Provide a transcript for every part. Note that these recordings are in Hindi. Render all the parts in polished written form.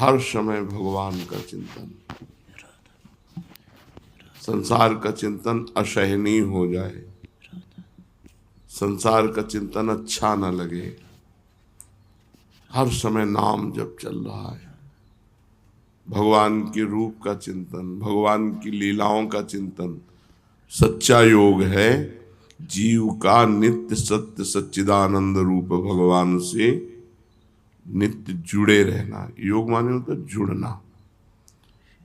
हर समय भगवान का चिंतन। संसार का चिंतन असहनीय हो जाए, संसार का चिंतन अच्छा न लगे, हर समय नाम जब चल रहा है, भगवान के रूप का चिंतन, भगवान की लीलाओं का चिंतन। सच्चा योग है जीव का नित्य सत्य सच्चिदानंद रूप भगवान से नित्य जुड़े रहना। योग माने होता है जुड़ना,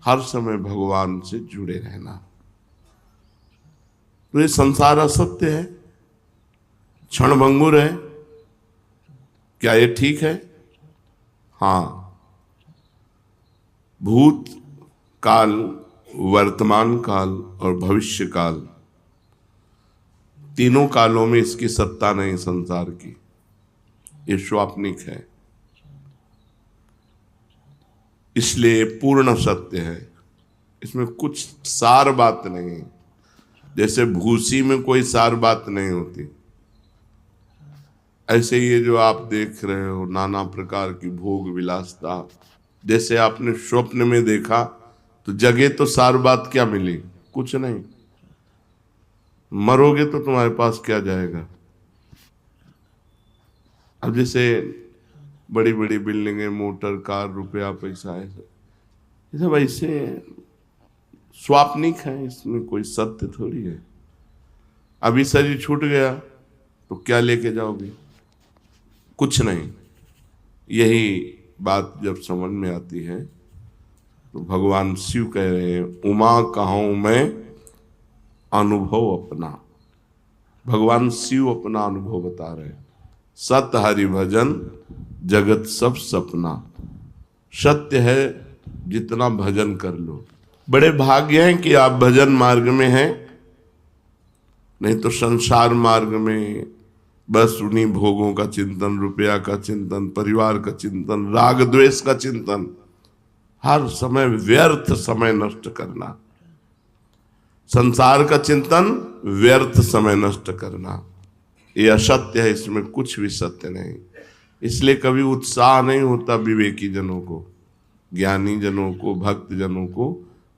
हर समय भगवान से जुड़े रहना। तो ये संसार असत्य है, क्षणभंगुर है, क्या ये ठीक है? हाँ, भूत काल, वर्तमान काल और भविष्य काल, तीनों कालों में इसकी सत्ता नहीं संसार की, ये स्वाप्निक है, इसलिए पूर्ण सत्य है, इसमें कुछ सार बात नहीं। जैसे भूसी में कोई सार बात नहीं होती, ऐसे ये जो आप देख रहे हो नाना प्रकार की भोग विलासता, जैसे आपने स्वप्न में देखा तो जगह तो सार बात क्या मिली? कुछ नहीं। मरोगे तो तुम्हारे पास क्या जाएगा? अब जैसे बड़ी बड़ी बिल्डिंगें, मोटर, कार, रुपया, पैसा है, ये सब ऐसे स्वाप्निक है, इसमें कोई सत्य थोड़ी है। अभी शरीर छूट गया तो क्या लेके जाओगे? कुछ नहीं। यही बात जब समझ में आती है तो भगवान शिव कह रहे हैं, उमा कहूं मैं अनुभव अपना। भगवान शिव अपना अनुभव बता रहे हैं। सत हरि भजन जगत सब सपना। सत्य है, जितना भजन कर लो। बड़े भाग्य हैं कि आप भजन मार्ग में हैं, नहीं तो संसार मार्ग में बस उन्हीं भोगों का चिंतन, रुपया का चिंतन, परिवार का चिंतन, राग द्वेष का चिंतन, हर समय व्यर्थ समय नष्ट करना। संसार का चिंतन, व्यर्थ समय नष्ट करना, ये असत्य है, इसमें कुछ भी सत्य नहीं। इसलिए कभी उत्साह नहीं होता विवेकी जनों को, ज्ञानी जनों को, भक्त जनों को।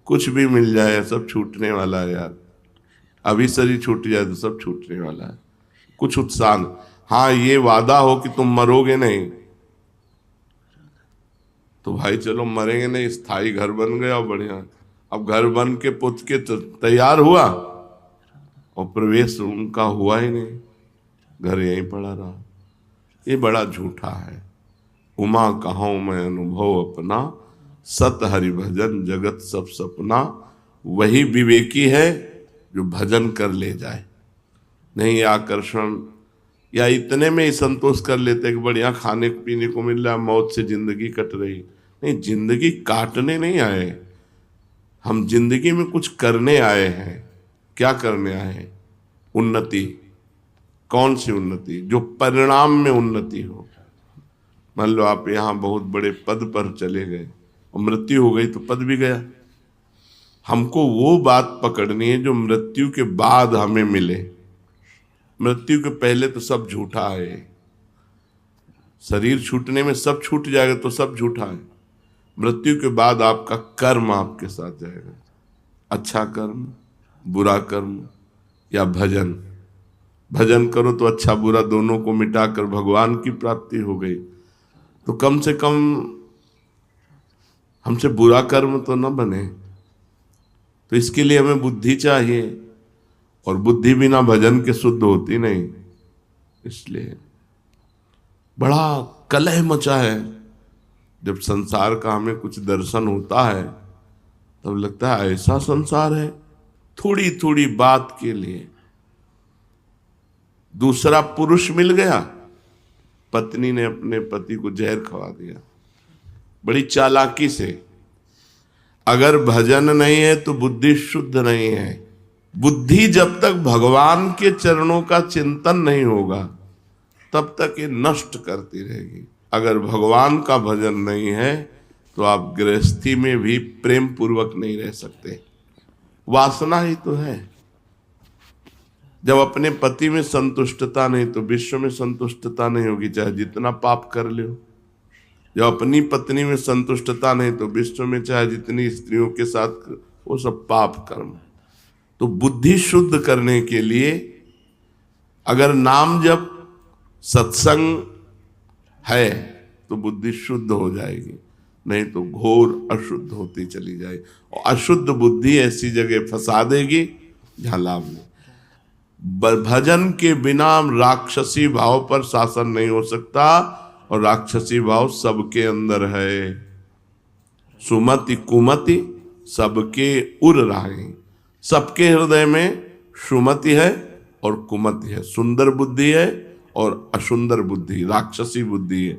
कुछ भी मिल जाए सब छूटने वाला है यार, अभी शरीर छूट जाए तो सब छूटने वाला है, कुछ उत्साह। हाँ, ये वादा हो कि तुम मरोगे नहीं, तो भाई चलो मरेंगे नहीं, स्थायी घर बन गया बढ़िया। अब घर बन के पुत के तैयार हुआ और प्रवेश उनका हुआ ही नहीं, घर यहीं पड़ा रहा। ये बड़ा झूठा है। उमा कहूं मैं अनुभव अपना, सत हरि भजन जगत सब सपना। वही विवेकी है जो भजन कर ले जाए, नहीं आकर्षण या इतने में ही संतोष कर लेते कि बढ़िया खाने पीने को मिल रहा है, मौत से जिंदगी कट रही। नहीं, जिंदगी काटने नहीं आए हम, जिंदगी में कुछ करने आए हैं। क्या करने आए हैं? उन्नति। कौन सी उन्नति? जो परिणाम में उन्नति हो। मान लो आप यहां बहुत बड़े पद पर चले गए और मृत्यु हो गई तो पद भी गया। हमको वो बात पकड़नी है जो मृत्यु के बाद हमें मिले। मृत्यु के पहले तो सब झूठा है। शरीर छूटने में सब छूट जाएगा तो सब झूठा है। मृत्यु के बाद आपका कर्म आपके साथ जाएगा, अच्छा कर्म, बुरा कर्म या भजन। भजन करो तो अच्छा बुरा दोनों को मिटाकर भगवान की प्राप्ति हो गई, तो कम से कम हमसे बुरा कर्म तो न बने। तो इसके लिए हमें बुद्धि चाहिए, और बुद्धि बिना भजन के शुद्ध होती नहीं। इसलिए बड़ा कलह मचा है। जब संसार का हमें कुछ दर्शन होता है तब लगता है ऐसा संसार है, थोड़ी थोड़ी बात के लिए। दूसरा पुरुष मिल गया, पत्नी ने अपने पति को जहर खवा दिया बड़ी चालाकी से। अगर भजन नहीं है तो बुद्धि शुद्ध नहीं है। बुद्धि जब तक भगवान के चरणों का चिंतन नहीं होगा तब तक ये नष्ट करती रहेगी। अगर भगवान का भजन नहीं है तो आप गृहस्थी में भी प्रेम पूर्वक नहीं रह सकते। वासना ही तो है। जब अपने पति में संतुष्टता नहीं तो विश्व में संतुष्टता नहीं होगी, चाहे जितना पाप कर लो। जो अपनी पत्नी में संतुष्टता नहीं तो विश्व में चाहे जितनी स्त्रियों के साथ, वो सब पाप कर्म। तो बुद्धि शुद्ध करने के लिए अगर नाम जप सत्संग है तो बुद्धि शुद्ध हो जाएगी, नहीं तो घोर अशुद्ध होती चली जाएगी। और अशुद्ध बुद्धि ऐसी जगह फंसा देगी जहां लाभ नहीं। भजन के बिना राक्षसी भाव पर शासन नहीं हो सकता, और राक्षसी भाव सबके अंदर है। सुमति कुमति सबके उर रहे, सबके हृदय में सुमति है और कुमति है, सुंदर बुद्धि है और असुंदर बुद्धि, राक्षसी बुद्धि है।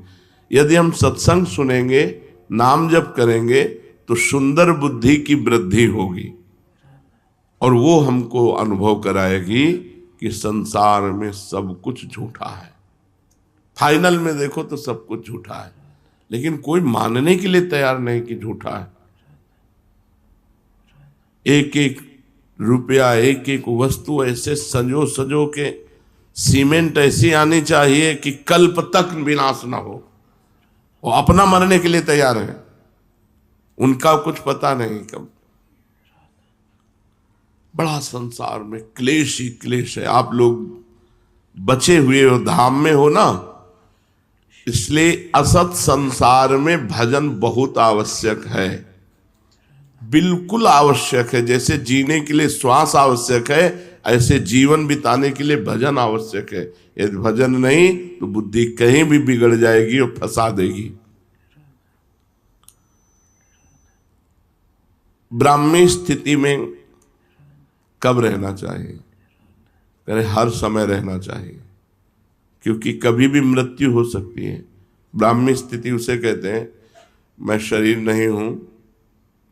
यदि हम सत्संग सुनेंगे, नाम जप करेंगे, तो सुंदर बुद्धि की वृद्धि होगी, और वो हमको अनुभव कराएगी कि संसार में सब कुछ झूठा है। फाइनल में देखो तो सब कुछ झूठा है, लेकिन कोई मानने के लिए तैयार नहीं कि झूठा है। एक एक रुपया, एक एक वस्तु ऐसे सजो सजो के, सीमेंट ऐसी आनी चाहिए कि कल्प तक विनाश ना हो। वो अपना मरने के लिए तैयार है, उनका कुछ पता नहीं कब। बड़ा संसार में क्लेश ही क्लेश है। आप लोग बचे हुए हो, धाम में हो ना, इसलिए असत संसार में भजन बहुत आवश्यक है, बिल्कुल आवश्यक है। जैसे जीने के लिए श्वास आवश्यक है, ऐसे जीवन बिताने के लिए भजन आवश्यक है। यदि भजन नहीं तो बुद्धि कहीं भी बिगड़ जाएगी और फंसा देगी। ब्राह्मी स्थिति में कब रहना चाहिए? अरे हर समय रहना चाहिए, क्योंकि कभी भी मृत्यु हो सकती है। ब्राह्मी स्थिति उसे कहते हैं, मैं शरीर नहीं हूं,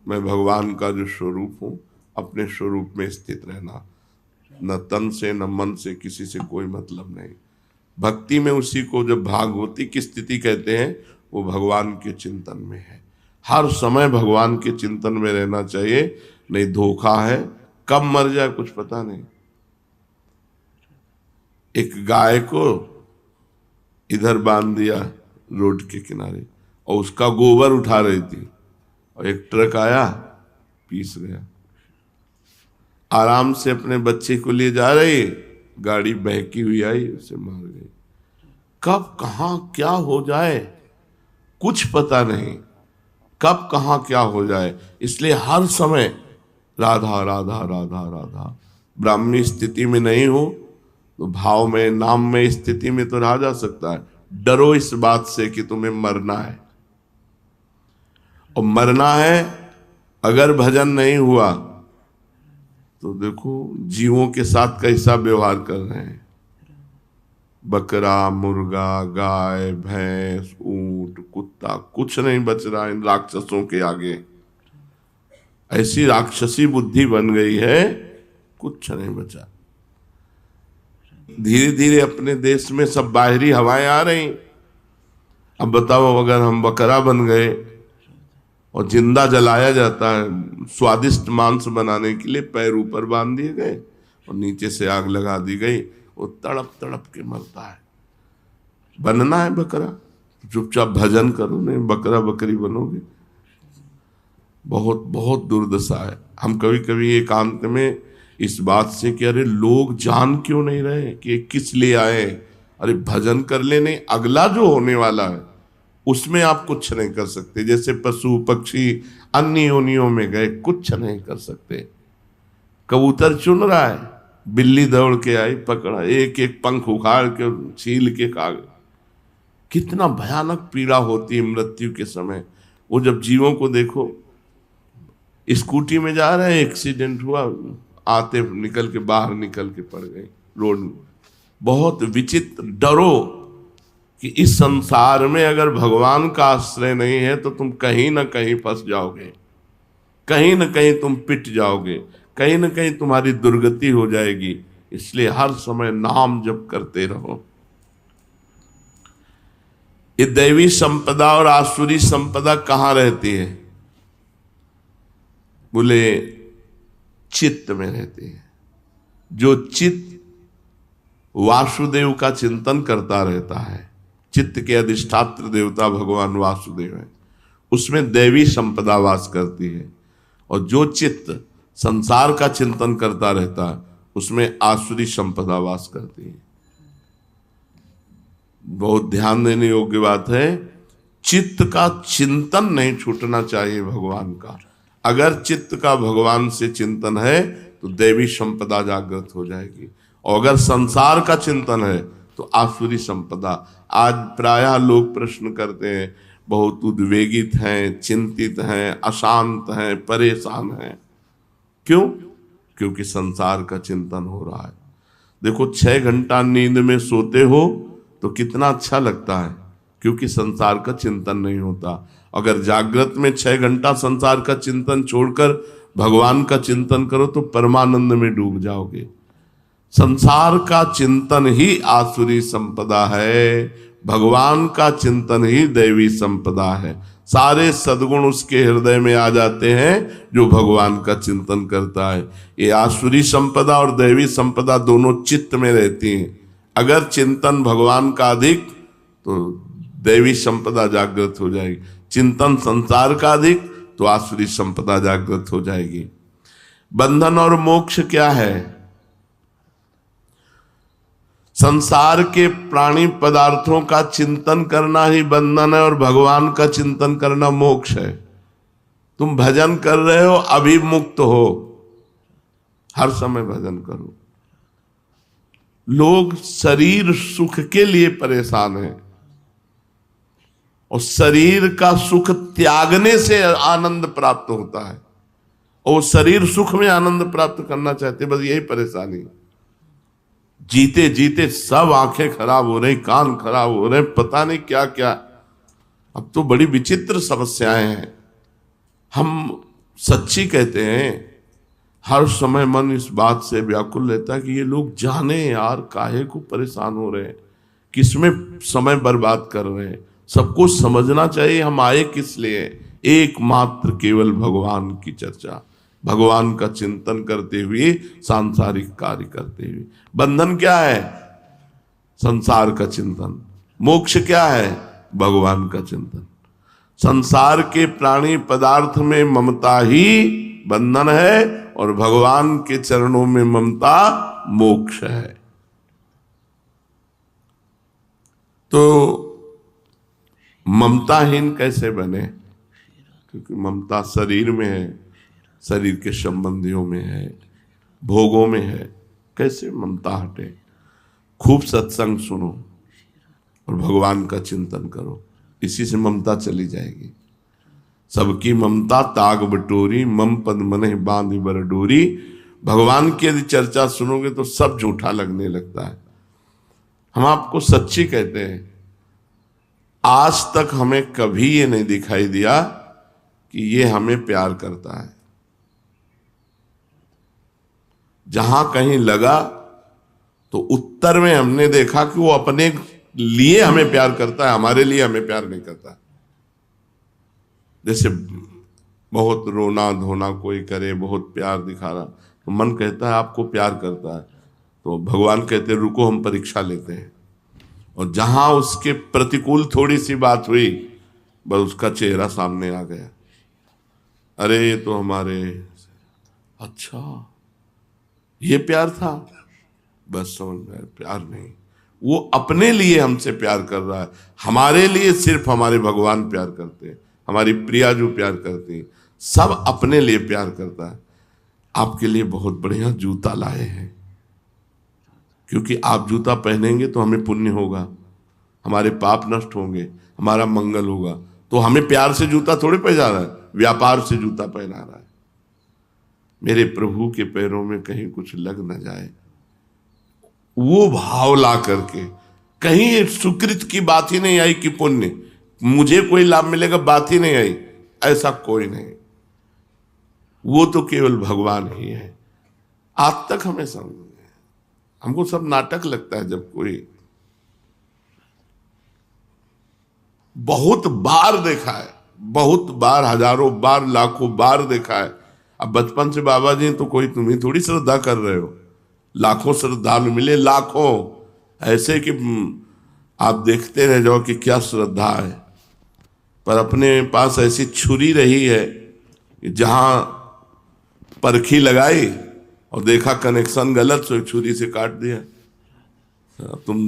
मैं भगवान का जो स्वरूप हूं, अपने स्वरूप में स्थित रहना, न तन से न मन से किसी से कोई मतलब नहीं। भक्ति में उसी को जब भागवती की स्थिति कहते हैं, वो भगवान के चिंतन में है। हर समय भगवान के चिंतन में रहना चाहिए, नहीं धोखा है, कब मर जाए कुछ पता नहीं। एक गाय को इधर बांध दिया रोड के किनारे, और उसका गोबर उठा रही थी, और एक ट्रक आया, पीस गया। आराम से अपने बच्चे को लिए जा रही, गाड़ी बहकी हुई आई, उसे मार गई। कब कहां क्या हो जाए कुछ पता नहीं, कब कहां क्या हो जाए। इसलिए हर समय राधा राधा राधा राधा। ब्राह्मी स्थिति में नहीं हो तो भाव में, नाम में, स्थिति में तो रहा जा सकता है। डरो इस बात से कि तुम्हें मरना है, और मरना है अगर भजन नहीं हुआ तो देखो जीवों के साथ कैसा व्यवहार कर रहे हैं। बकरा, मुर्गा, गाय, भैंस, ऊंट, कुत्ता, कुछ नहीं बच रहा इन राक्षसों के आगे। ऐसी राक्षसी बुद्धि बन गई है, कुछ नहीं बचा। धीरे धीरे अपने देश में सब बाहरी हवाएं आ रही। अब बताओ, अगर हम बकरा बन गए और जिंदा जलाया जाता है, स्वादिष्ट मांस बनाने के लिए पैर ऊपर बांध दिए गए और नीचे से आग लगा दी गई, वो तड़प तड़प के मरता है। बनना है बकरा, चुपचाप भजन करो, नहीं बकरा बकरी बनोगे। बहुत बहुत दुर्दशा है। हम कभी कभी एकांत में इस बात से कि अरे लोग जान क्यों नहीं रहे कि किस लिए आए, अरे भजन कर ले, नहीं अगला जो होने वाला है उसमें आप कुछ नहीं कर सकते। जैसे पशु पक्षी अन्य योनियों में गए, कुछ नहीं कर सकते। कबूतर चुन रहा है, बिल्ली दौड़ के आई, पकड़ा, एक एक पंख उखाड़ के छील के खा गए। कितना भयानक पीड़ा होती है मृत्यु के समय। वो जब जीवों को देखो, स्कूटी में जा रहे हैं, एक्सीडेंट हुआ, आते निकल के बाहर निकल के पड़ गए रोड में। बहुत विचित्र। डरो कि इस संसार में अगर भगवान का आश्रय नहीं है तो तुम कहीं ना कहीं फंस जाओगे, कहीं ना कहीं तुम पिट जाओगे, कहीं ना कहीं तुम्हारी दुर्गति हो जाएगी। इसलिए हर समय नाम जप करते रहो। ये दैवी संपदा और आसुरी संपदा कहाँ रहती है? बोले चित्त में रहती है। जो चित्त वासुदेव का चिंतन करता रहता है, चित्त के अधिष्ठात्र देवता भगवान वासुदेव हैं, उसमें दैवी संपदा वास करती है। और जो चित्त संसार का चिंतन करता रहता है उसमें आसुरी संपदा वास करती है। बहुत ध्यान देने योग्य बात है, चित्त का चिंतन नहीं छूटना चाहिए भगवान का। अगर चित्त का भगवान से चिंतन है तो दैवी संपदा जागृत हो जाएगी, और अगर संसार का चिंतन है तो आसुरी संपदा। आज प्रायः लोग प्रश्न करते हैं, बहुत उद्वेगित हैं, चिंतित हैं, अशांत हैं, परेशान हैं। क्यों? क्योंकि संसार का चिंतन हो रहा है। देखो 6 घंटा नींद में सोते हो तो कितना अच्छा लगता है, क्योंकि संसार का चिंतन नहीं होता। अगर जागृत में 6 घंटा संसार का चिंतन छोड़कर भगवान का चिंतन करो तो परमानंद में डूब जाओगे। संसार का चिंतन ही आसुरी संपदा है, भगवान का चिंतन ही दैवी संपदा है। सारे सद्गुण उसके हृदय में आ जाते हैं जो भगवान का चिंतन करता है। ये आसुरी संपदा और दैवी संपदा दोनों चित्त में रहती हैं। अगर चिंतन भगवान का अधिक तो दैवी संपदा जागृत हो जाएगी, चिंतन संसार का अधिक तो आसुरी संपदा जागृत हो जाएगी। बंधन और मोक्ष क्या है? संसार के प्राणी पदार्थों का चिंतन करना ही बंधन है और भगवान का चिंतन करना मोक्ष है। तुम भजन कर रहे हो, अभी मुक्त हो, हर समय भजन करो। लोग शरीर सुख के लिए परेशान हैं, और शरीर का सुख त्यागने से आनंद प्राप्त होता है, और शरीर सुख में आनंद प्राप्त करना चाहते, बस यही परेशानी। जीते जीते सब आंखें खराब हो रही, कान खराब हो रहे, पता नहीं क्या क्या। अब तो बड़ी विचित्र समस्याएं हैं। हम सच्ची कहते हैं, हर समय मन इस बात से व्याकुल रहता है कि ये लोग जाने यार काहे को परेशान हो रहे हैं, किसमें समय बर्बाद कर रहे हैं। सबको समझना चाहिए हम आए किस लिए। एकमात्र केवल भगवान की चर्चा, भगवान का चिंतन करते हुए, सांसारिक कार्य करते हुए। बंधन क्या है? संसार का चिंतन। मोक्ष क्या है? भगवान का चिंतन। संसार के प्राणी पदार्थ में ममता ही बंधन है, और भगवान के चरणों में ममता मोक्ष है। तो ममताहीन कैसे बने? क्योंकि ममता शरीर में है, शरीर के संबंधियों में है, भोगों में है। कैसे ममता हटे? खूब सत्संग सुनो और भगवान का चिंतन करो, इसी से ममता चली जाएगी। सबकी ममता ताग बटोरी, मम पद मने बांध बर डोरी। भगवान की यदि चर्चा सुनोगे तो सब झूठा लगने लगता है। हम आपको सच्ची कहते हैं, आज तक हमें कभी ये नहीं दिखाई दिया कि ये हमें प्यार करता है। जहां कहीं लगा तो उत्तर में हमने देखा कि वो अपने लिए हमें प्यार करता है, हमारे लिए हमें प्यार नहीं करता। जैसे बहुत रोना धोना कोई करे, बहुत प्यार दिखा रहा, तो मन कहता है आपको प्यार करता है, तो भगवान कहते हैं रुको हम परीक्षा लेते हैं। और जहां उसके प्रतिकूल थोड़ी सी बात हुई, बस उसका चेहरा सामने आ गया। अरे ये तो हमारे, अच्छा ये प्यार था, बस समझ में प्यार नहीं। वो अपने लिए हमसे प्यार कर रहा है, हमारे लिए सिर्फ हमारे भगवान प्यार करते हैं, हमारी प्रिया जो प्यार करती है, सब अपने लिए प्यार करता है। आपके लिए बहुत बढ़िया जूता लाए हैं, क्योंकि आप जूता पहनेंगे तो हमें पुण्य होगा, हमारे पाप नष्ट होंगे, हमारा मंगल होगा। तो हमें प्यार से जूता थोड़ी पहना रहा है, व्यापार से जूता पहना रहा है। मेरे प्रभु के पैरों में कहीं कुछ लग न जाए, वो भाव ला करके। कहीं एक सुकृत की बात ही नहीं आई कि पुण्य मुझे कोई लाभ मिलेगा, बात ही नहीं आई, ऐसा कोई नहीं। वो तो केवल भगवान ही है। आज तक हमें समझ, हमको सब नाटक लगता है। जब कोई, बहुत बार देखा है, बहुत बार, हजारों बार, लाखों बार देखा है। अब बचपन से बाबा जी तो कोई तुम्हें थोड़ी श्रद्धा कर रहे हो, लाखों श्रद्धालु मिले, लाखों, ऐसे कि आप देखते रह जाओ कि क्या श्रद्धा है, पर अपने पास ऐसी छुरी रही है कि जहां परखी लगाई और देखा कनेक्शन गलत, तो छुरी से काट दिया। तुम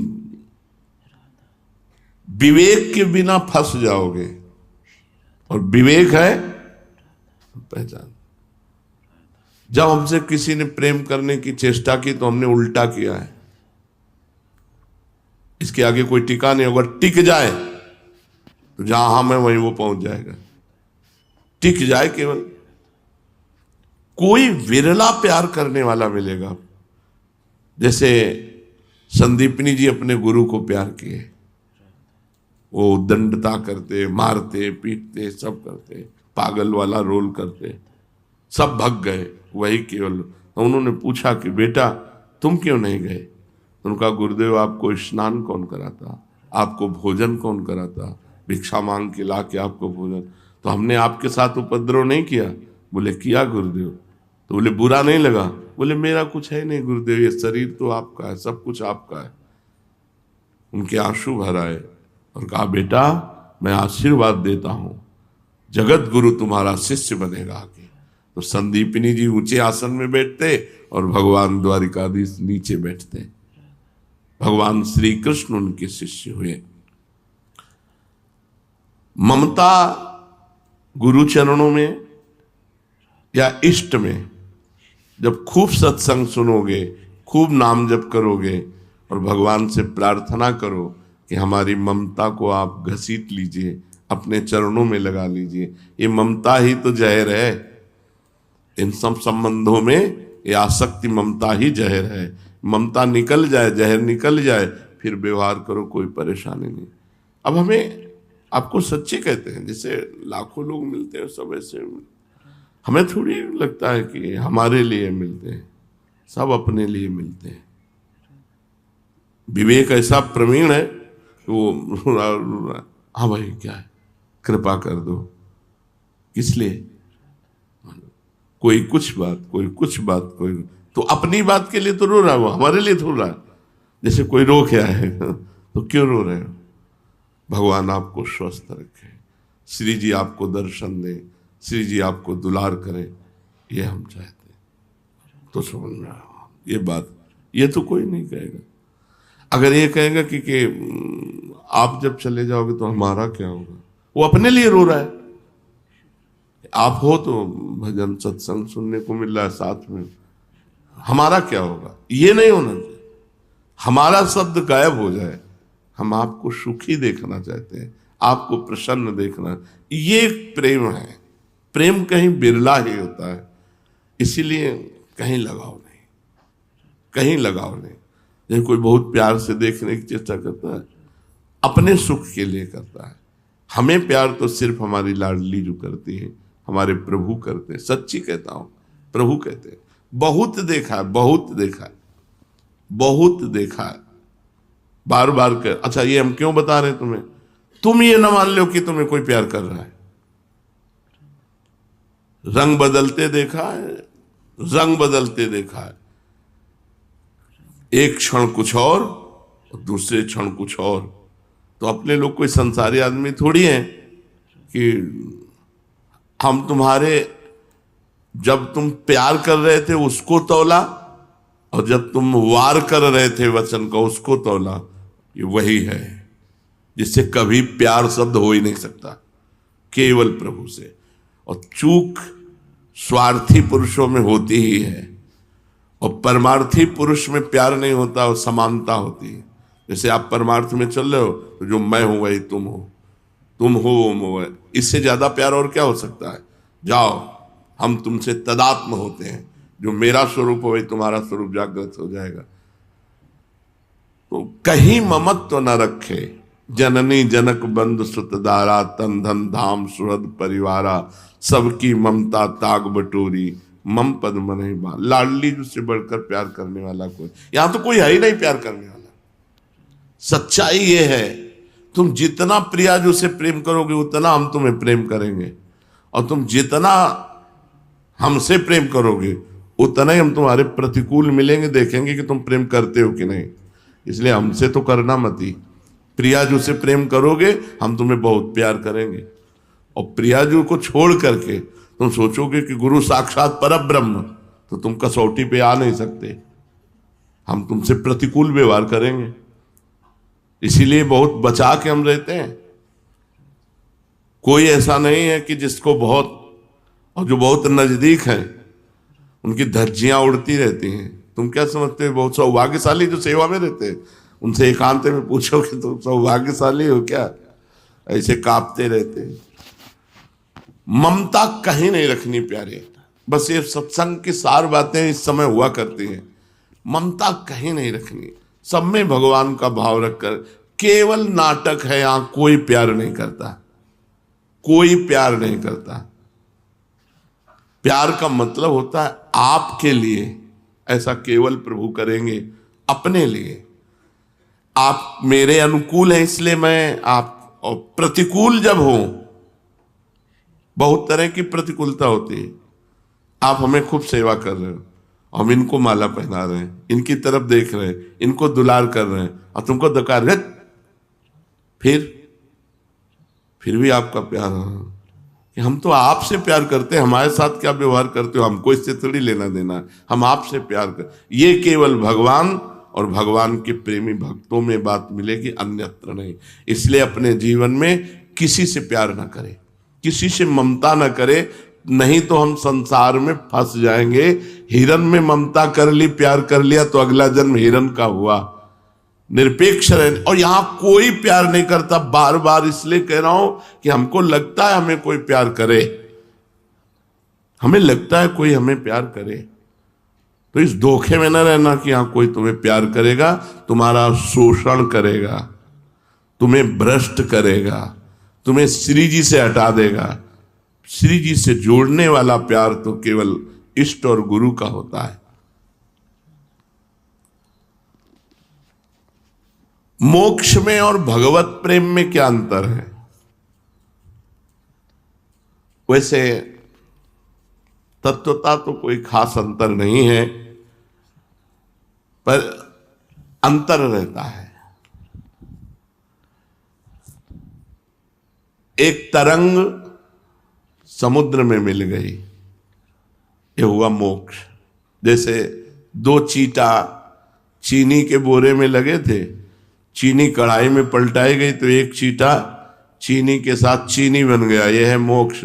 विवेक के बिना फंस जाओगे, और विवेक है पहचान। जब हमसे किसी ने प्रेम करने की चेष्टा की तो हमने उल्टा किया है, इसके आगे कोई टिका नहीं होगा। टिक जाए तो जहां हम है वहीं वो पहुंच जाएगा, टिक जाए केवल। कोई विरला प्यार करने वाला मिलेगा। जैसे संदीपनी जी अपने गुरु को प्यार किए, वो दंडता करते, मारते पीटते सब करते, पागल वाला रोल करते, सब भग गए, वही केवल। उन्होंने पूछा कि बेटा तुम क्यों नहीं गए? उनका गुरुदेव आपको स्नान कौन कराता, आपको भोजन कौन कराता, भिक्षा मांग के ला के आपको भोजन, तो हमने आपके साथ उपद्रव नहीं किया। बोले किया गुरुदेव। तो बोले बुरा नहीं लगा? बोले मेरा कुछ है नहीं गुरुदेव, ये शरीर तो आपका है, सब कुछ आपका है। उनके आंसू भर आए और कहा बेटा मैं आशीर्वाद देता हूं, जगत गुरु तुम्हारा शिष्य बनेगा आगे। तो संदीपनी जी ऊंचे आसन में बैठते और भगवान द्वारिकाधीश नीचे बैठते। भगवान श्री कृष्ण उनके शिष्य हुए। ममता गुरु चरणों में या इष्ट में, जब खूब सत्संग सुनोगे, खूब नाम जप करोगे और भगवान से प्रार्थना करो कि हमारी ममता को आप घसीट लीजिए, अपने चरणों में लगा लीजिए। ये ममता ही तो जहर है। इन सब संबंधों में ये आसक्ति ममता ही जहर है। ममता निकल जाए, जहर निकल जाए, फिर व्यवहार करो, कोई परेशानी नहीं। अब हमें आपको सच्चे कहते हैं, जैसे लाखों लोग मिलते हैं सब ऐसे, हमें थोड़ी लगता है कि हमारे लिए मिलते हैं, सब अपने लिए मिलते हैं। विवेक ऐसा प्रवीण है कि वो हाँ भाई क्या है, कृपा कर दो। किस लिए? कोई कुछ बात, कोई कुछ बात, कोई तो अपनी बात के लिए तो रो रहा है, वो हमारे लिए थोड़ा रहा है। जैसे कोई रो के आए तो क्यों रो रहे हो? भगवान आपको स्वस्थ रखे, श्री जी आपको दर्शन दे, श्री जी आपको दुलार करें, ये हम चाहते हैं। तो समझ में आया ये बात। ये तो कोई नहीं कहेगा। अगर ये कहेगा कि आप जब चले जाओगे तो हमारा क्या होगा, वो अपने लिए रो रहा है। आप हो तो भजन सत्संग सुनने को मिल रहा है साथ में, हमारा क्या होगा, ये नहीं होना चाहिए। हमारा शब्द गायब हो जाए। हम आपको सुखी देखना चाहते हैं, आपको प्रसन्न देखना, ये प्रेम है। प्रेम कहीं बिरला ही होता है, इसीलिए कहीं लगाव नहीं, कहीं लगाव नहीं। जैसे कोई बहुत प्यार से देखने की चेष्टा करता है, अपने सुख के लिए करता है। हमें प्यार तो सिर्फ हमारी लाडली जो करती है, हमारे प्रभु करते हैं। सच्ची कहता हूं, प्रभु कहते हैं। बहुत देखा है, बहुत देखा है, बहुत देखा है, बार बार कर। अच्छा ये हम क्यों बता रहे हैं तुम्हें? तुम ये ना मान लो कि तुम्हें कोई प्यार कर रहा है। रंग बदलते देखा है, रंग बदलते देखा है। एक क्षण कुछ और दूसरे क्षण कुछ और। तो अपने लोग कोई संसारी आदमी थोड़ी हैं कि हम तुम्हारे, जब तुम प्यार कर रहे थे उसको तौला, और जब तुम वार कर रहे थे वचन का उसको तौला। ये वही है जिससे कभी प्यार शब्द हो ही नहीं सकता, केवल प्रभु से। और चूक स्वार्थी पुरुषों में होती ही है, और परमार्थी पुरुष में प्यार नहीं होता, और समानता होती है। जैसे आप परमार्थ में चल रहे हो तो जो मैं हूं वही तुम हो, तुम हो वो मैं। इससे ज्यादा प्यार और क्या हो सकता है? जाओ, हम तुमसे तदात्म होते हैं, जो मेरा स्वरूप हो वही तुम्हारा स्वरूप जागृत हो जाएगा। तो कहीं ममत्व न रखे, जननी जनक बंधु सुतदारा, तन धन धाम सुहृद परिवारा, सबकी ममता ताग बटोरी, मम पद मन ही बा। लाडली से बढ़कर प्यार करने वाला कोई यहां तो कोई है ही नहीं प्यार करने वाला। सच्चाई ये है, तुम जितना प्रियाजू से प्रेम करोगे उतना हम तुम्हें प्रेम करेंगे, और तुम जितना हमसे प्रेम करोगे उतना ही हम तुम्हारे प्रतिकूल मिलेंगे, देखेंगे कि तुम प्रेम करते हो कि नहीं। इसलिए हमसे तो करना मत ही, प्रियाजू से प्रेम करोगे हम तुम्हें बहुत प्यार करेंगे, और प्रियाजू को छोड़ करके तुम सोचोगे कि गुरु साक्षात परब्रह्म, तो तुम कसौटी पे आ नहीं सकते, हम तुमसे प्रतिकूल व्यवहार करेंगे। इसीलिए बहुत बचा के हम रहते हैं। कोई ऐसा नहीं है कि जिसको बहुत, और जो बहुत नजदीक है उनकी धज्जियां उड़ती रहती हैं। तुम क्या समझते हो बहुत सौभाग्यशाली जो सेवा में रहते हैं, उनसे एकांत में पूछो कि तुम सौभाग्यशाली हो क्या, ऐसे कांपते रहते हैं। ममता कहीं नहीं रखनी प्यारे, बस ये सत्संग की सार बातें इस समय हुआ करती हैं। ममता कहीं नहीं रखनी, सब में भगवान का भाव रखकर। केवल नाटक है, यहां कोई प्यार नहीं करता, कोई प्यार नहीं करता। प्यार का मतलब होता है आपके लिए, ऐसा केवल प्रभु करेंगे अपने लिए। आप मेरे अनुकूल हैं इसलिए मैं आप, और प्रतिकूल जब हो, बहुत तरह की प्रतिकूलता होती है। आप हमें खूब सेवा कर रहे हो, हम इनको माला पहना रहे हैं, इनकी तरफ देख रहे हैं, इनको दुलार कर रहे हैं, और तुमको दकार रहे, फिर भी आपका प्यार कि हम तो आपसे प्यार करते हैं, हमारे साथ क्या व्यवहार करते हो हमको इससे थोड़ी लेना देना है, हम आपसे प्यार कर। ये केवल भगवान और भगवान के प्रेमी भक्तों में बात मिलेगी, अन्यत्र नहीं। इसलिए अपने जीवन में किसी से प्यार ना करें, किसी से ममता ना करे, नहीं तो हम संसार में फंस जाएंगे। हिरन में ममता कर ली, प्यार कर लिया, तो अगला जन्म हिरन का हुआ। निरपेक्ष रहे। और यहां कोई प्यार नहीं करता, बार बार इसलिए कह रहा हूं कि हमको लगता है हमें कोई प्यार करे, हमें लगता है कोई हमें प्यार करे, तो इस धोखे में न रहना कि यहां कोई तुम्हें प्यार करेगा, तुम्हारा शोषण करेगा, तुम्हें भ्रष्ट करेगा, तुम्हें श्री जी से हटा देगा। श्री जी से जोड़ने वाला प्यार तो केवल इष्ट और गुरु का होता है। मोक्ष में और भगवत प्रेम में क्या अंतर है? वैसे तत्वता तो कोई खास अंतर नहीं है, पर अंतर रहता है। एक तरंग समुद्र में मिल गई, ये हुआ मोक्ष। जैसे दो चीटा चीनी के बोरे में लगे थे, चीनी कढ़ाई में पलटाई गई तो एक चीटा चीनी के साथ चीनी बन गया, यह है मोक्ष।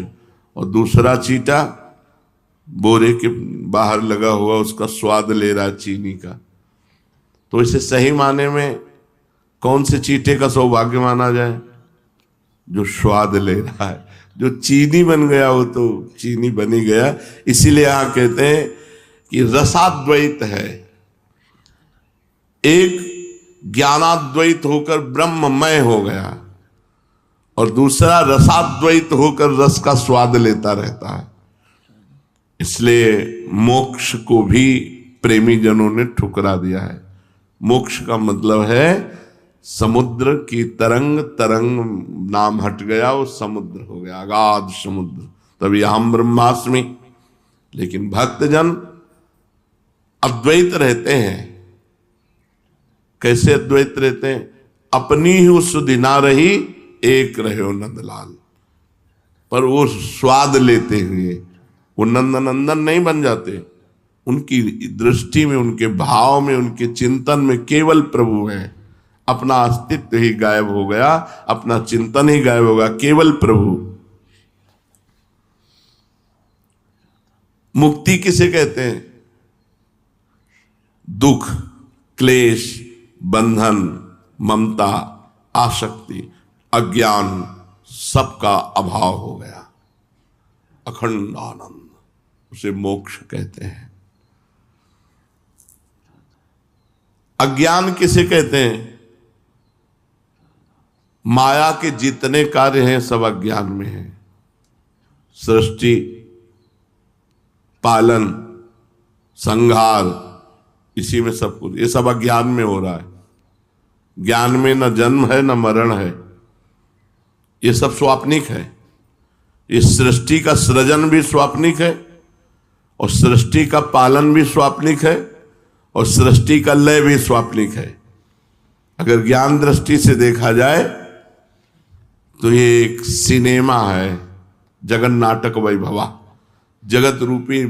और दूसरा चीटा बोरे के बाहर लगा हुआ उसका स्वाद ले रहा है चीनी का। तो इसे सही माने में कौन से चीटे का सौभाग्य माना जाए? जो स्वाद ले रहा है। जो चीनी बन गया वो तो चीनी बनी गया। इसीलिए यहां कहते हैं कि रसाद्वैत है। एक ज्ञानाद्वैत होकर ब्रह्ममय हो गया, और दूसरा रसाद्वैत होकर रस का स्वाद लेता रहता है। इसलिए मोक्ष को भी प्रेमी जनों ने ठुकरा दिया है। मोक्ष का मतलब है समुद्र की तरंग, तरंग नाम हट गया, वो समुद्र हो गया, अगाध समुद्र। तभी हम ब्रह्मास्मि। लेकिन भक्तजन अद्वैत रहते हैं। कैसे अद्वैत रहते हैं? अपनी ही उस दिना रही, एक रहे नंदलाल। पर वो स्वाद लेते हुए वो नंदनंदन नहीं बन जाते। उनकी दृष्टि में, उनके भाव में, उनके चिंतन में केवल प्रभु है। अपना अस्तित्व ही गायब हो गया, अपना चिंतन ही गायब होगा, केवल प्रभु। मुक्ति किसे कहते हैं? दुख, क्लेश, बंधन, ममता, आसक्ति, अज्ञान, सबका अभाव हो गया, अखंड आनंद, उसे मोक्ष कहते हैं। अज्ञान किसे कहते हैं? माया के जितने कार्य हैं सब अज्ञान में हैं। सृष्टि, पालन, संहार, इसी में सब कुछ, ये सब अज्ञान में हो रहा है। ज्ञान में न जन्म है न मरण है, ये सब स्वाप्निक है। इस सृष्टि का सृजन भी स्वाप्निक है, और सृष्टि का पालन भी स्वाप्निक है, और सृष्टि का लय भी स्वाप्निक है। अगर ज्ञान दृष्टि से देखा जाए तो ये एक सिनेमा है, जगन नाटक वैभवा। जगत रूपी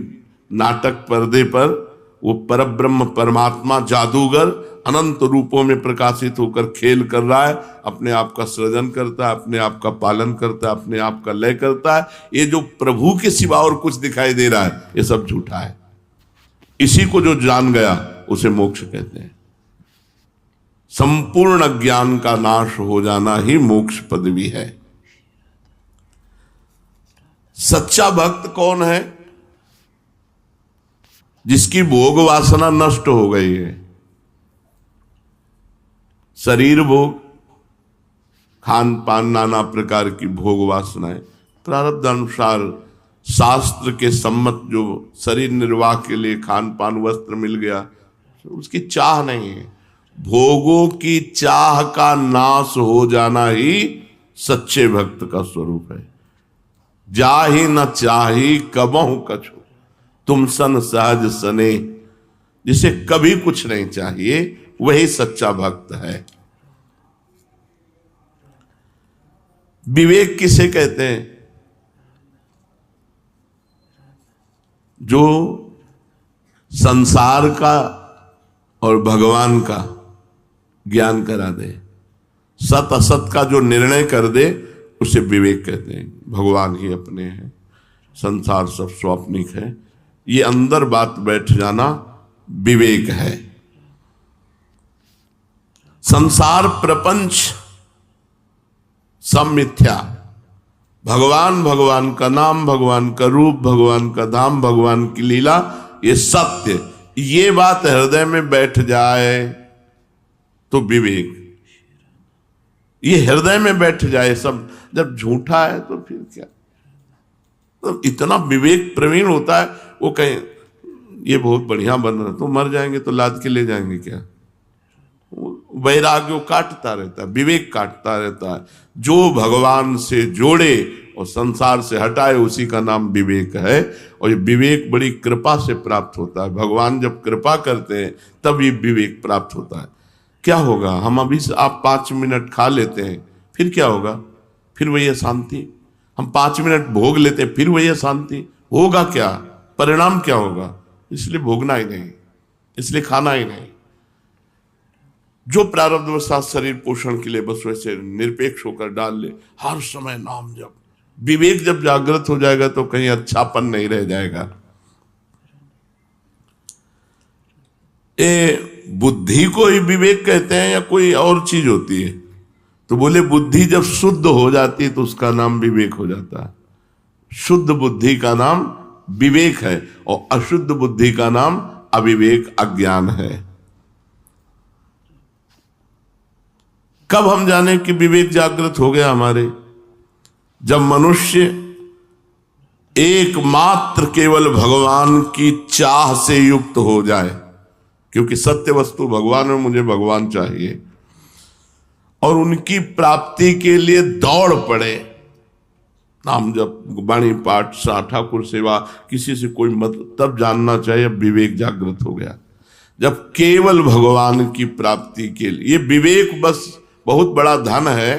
नाटक पर्दे पर वो परब्रह्म परमात्मा जादूगर अनंत रूपों में प्रकाशित होकर खेल कर रहा है, अपने आप का सृजन करता है, अपने आप का पालन करता है, अपने आप का लय करता है। ये जो प्रभु के सिवा और कुछ दिखाई दे रहा है, ये सब झूठा है। इसी को जो जान गया उसे मोक्ष कहते हैं। संपूर्ण ज्ञान का नाश हो जाना ही मोक्ष पदवी है। सच्चा भक्त कौन है? जिसकी भोग वासना नष्ट हो गई है। शरीर भोग, खान पान, नाना प्रकार की भोग वासनाएं, प्रारब्ध अनुसार शास्त्र के सम्मत जो शरीर निर्वाह के लिए खान पान वस्त्र मिल गया, उसकी चाह नहीं है। भोगों की चाह का नाश हो जाना ही सच्चे भक्त का स्वरूप है। जाहि न चाही कबहु कछु, तुम सन सहज सने। जिसे कभी कुछ नहीं चाहिए वही सच्चा भक्त है। विवेक किसे कहते हैं? जो संसार का और भगवान का ज्ञान करा दे, सत असत का जो निर्णय कर दे, उसे विवेक कहते हैं। भगवान ही अपने हैं, संसार सब स्वाप्निक है, ये अंदर बात बैठ जाना विवेक है। संसार प्रपंच सब मिथ्या, भगवान, भगवान का नाम, भगवान का रूप, भगवान का धाम, भगवान की लीला, ये सत्य। ये बात हृदय में बैठ जाए तो विवेक, ये हृदय में बैठ जाए सब। जब झूठा है तो फिर क्या? तो इतना विवेक प्रवीण होता है, वो कहे ये बहुत बढ़िया बन रहा, तो मर जाएंगे तो लाद के ले जाएंगे क्या? वैराग्य काटता रहता है, विवेक काटता रहता है। जो भगवान से जोड़े और संसार से हटाए, उसी का नाम विवेक है। और ये विवेक बड़ी कृपा से प्राप्त होता है। भगवान जब कृपा करते हैं तब ये विवेक प्राप्त होता है। क्या होगा? हम अभी से आप 5 मिनट खा लेते हैं, फिर क्या होगा? फिर वही अशांति। हम 5 मिनट भोग लेते हैं, फिर वही अशांति। होगा क्या? परिणाम क्या होगा? इसलिए भोगना ही नहीं, इसलिए खाना ही नहीं। जो प्रारब्धवशात शरीर पोषण के लिए बस वैसे निरपेक्ष होकर डाल ले, हर समय नाम जप। विवेक जब जागृत हो जाएगा तो कहीं अच्छापन नहीं रह जाएगा। बुद्धि को ही विवेक कहते हैं या कोई और चीज होती है? तो बोले बुद्धि जब शुद्ध हो जाती है तो उसका नाम विवेक हो जाता है। शुद्ध बुद्धि का नाम विवेक है और अशुद्ध बुद्धि का नाम अविवेक, अज्ञान है। कब हम जाने कि विवेक जागृत हो गया हमारे? जब मनुष्य एकमात्र केवल भगवान की चाह से युक्त हो जाए, क्योंकि सत्य वस्तु भगवान है, मुझे भगवान चाहिए, और उनकी प्राप्ति के लिए दौड़ पड़े। नाम जप, वाणी पाठ, ठाकुर सेवा, किसी से कोई मत, तब जानना चाहिए विवेक जागृत हो गया। जब केवल भगवान की प्राप्ति के लिए, ये विवेक बस बहुत बड़ा धन है।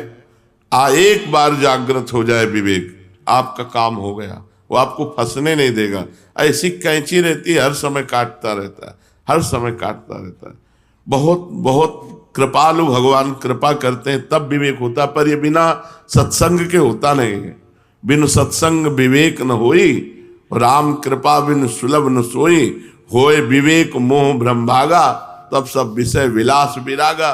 एक बार जागृत हो जाए विवेक, आपका काम हो गया। वो आपको फंसने नहीं देगा। ऐसी कैंची रहती है, हर समय काटता रहता है, हर समय काटता रहता है। बहुत बहुत कृपालु भगवान कृपा करते हैं तब विवेक होता है, पर ये बिना सत्संग के होता नहीं है। बिन सत्संग विवेक न होई, राम कृपा बिन सुलभ न सोई। होए विवेक मोह भ्रम भागा, तब सब विषय विलास विरागा।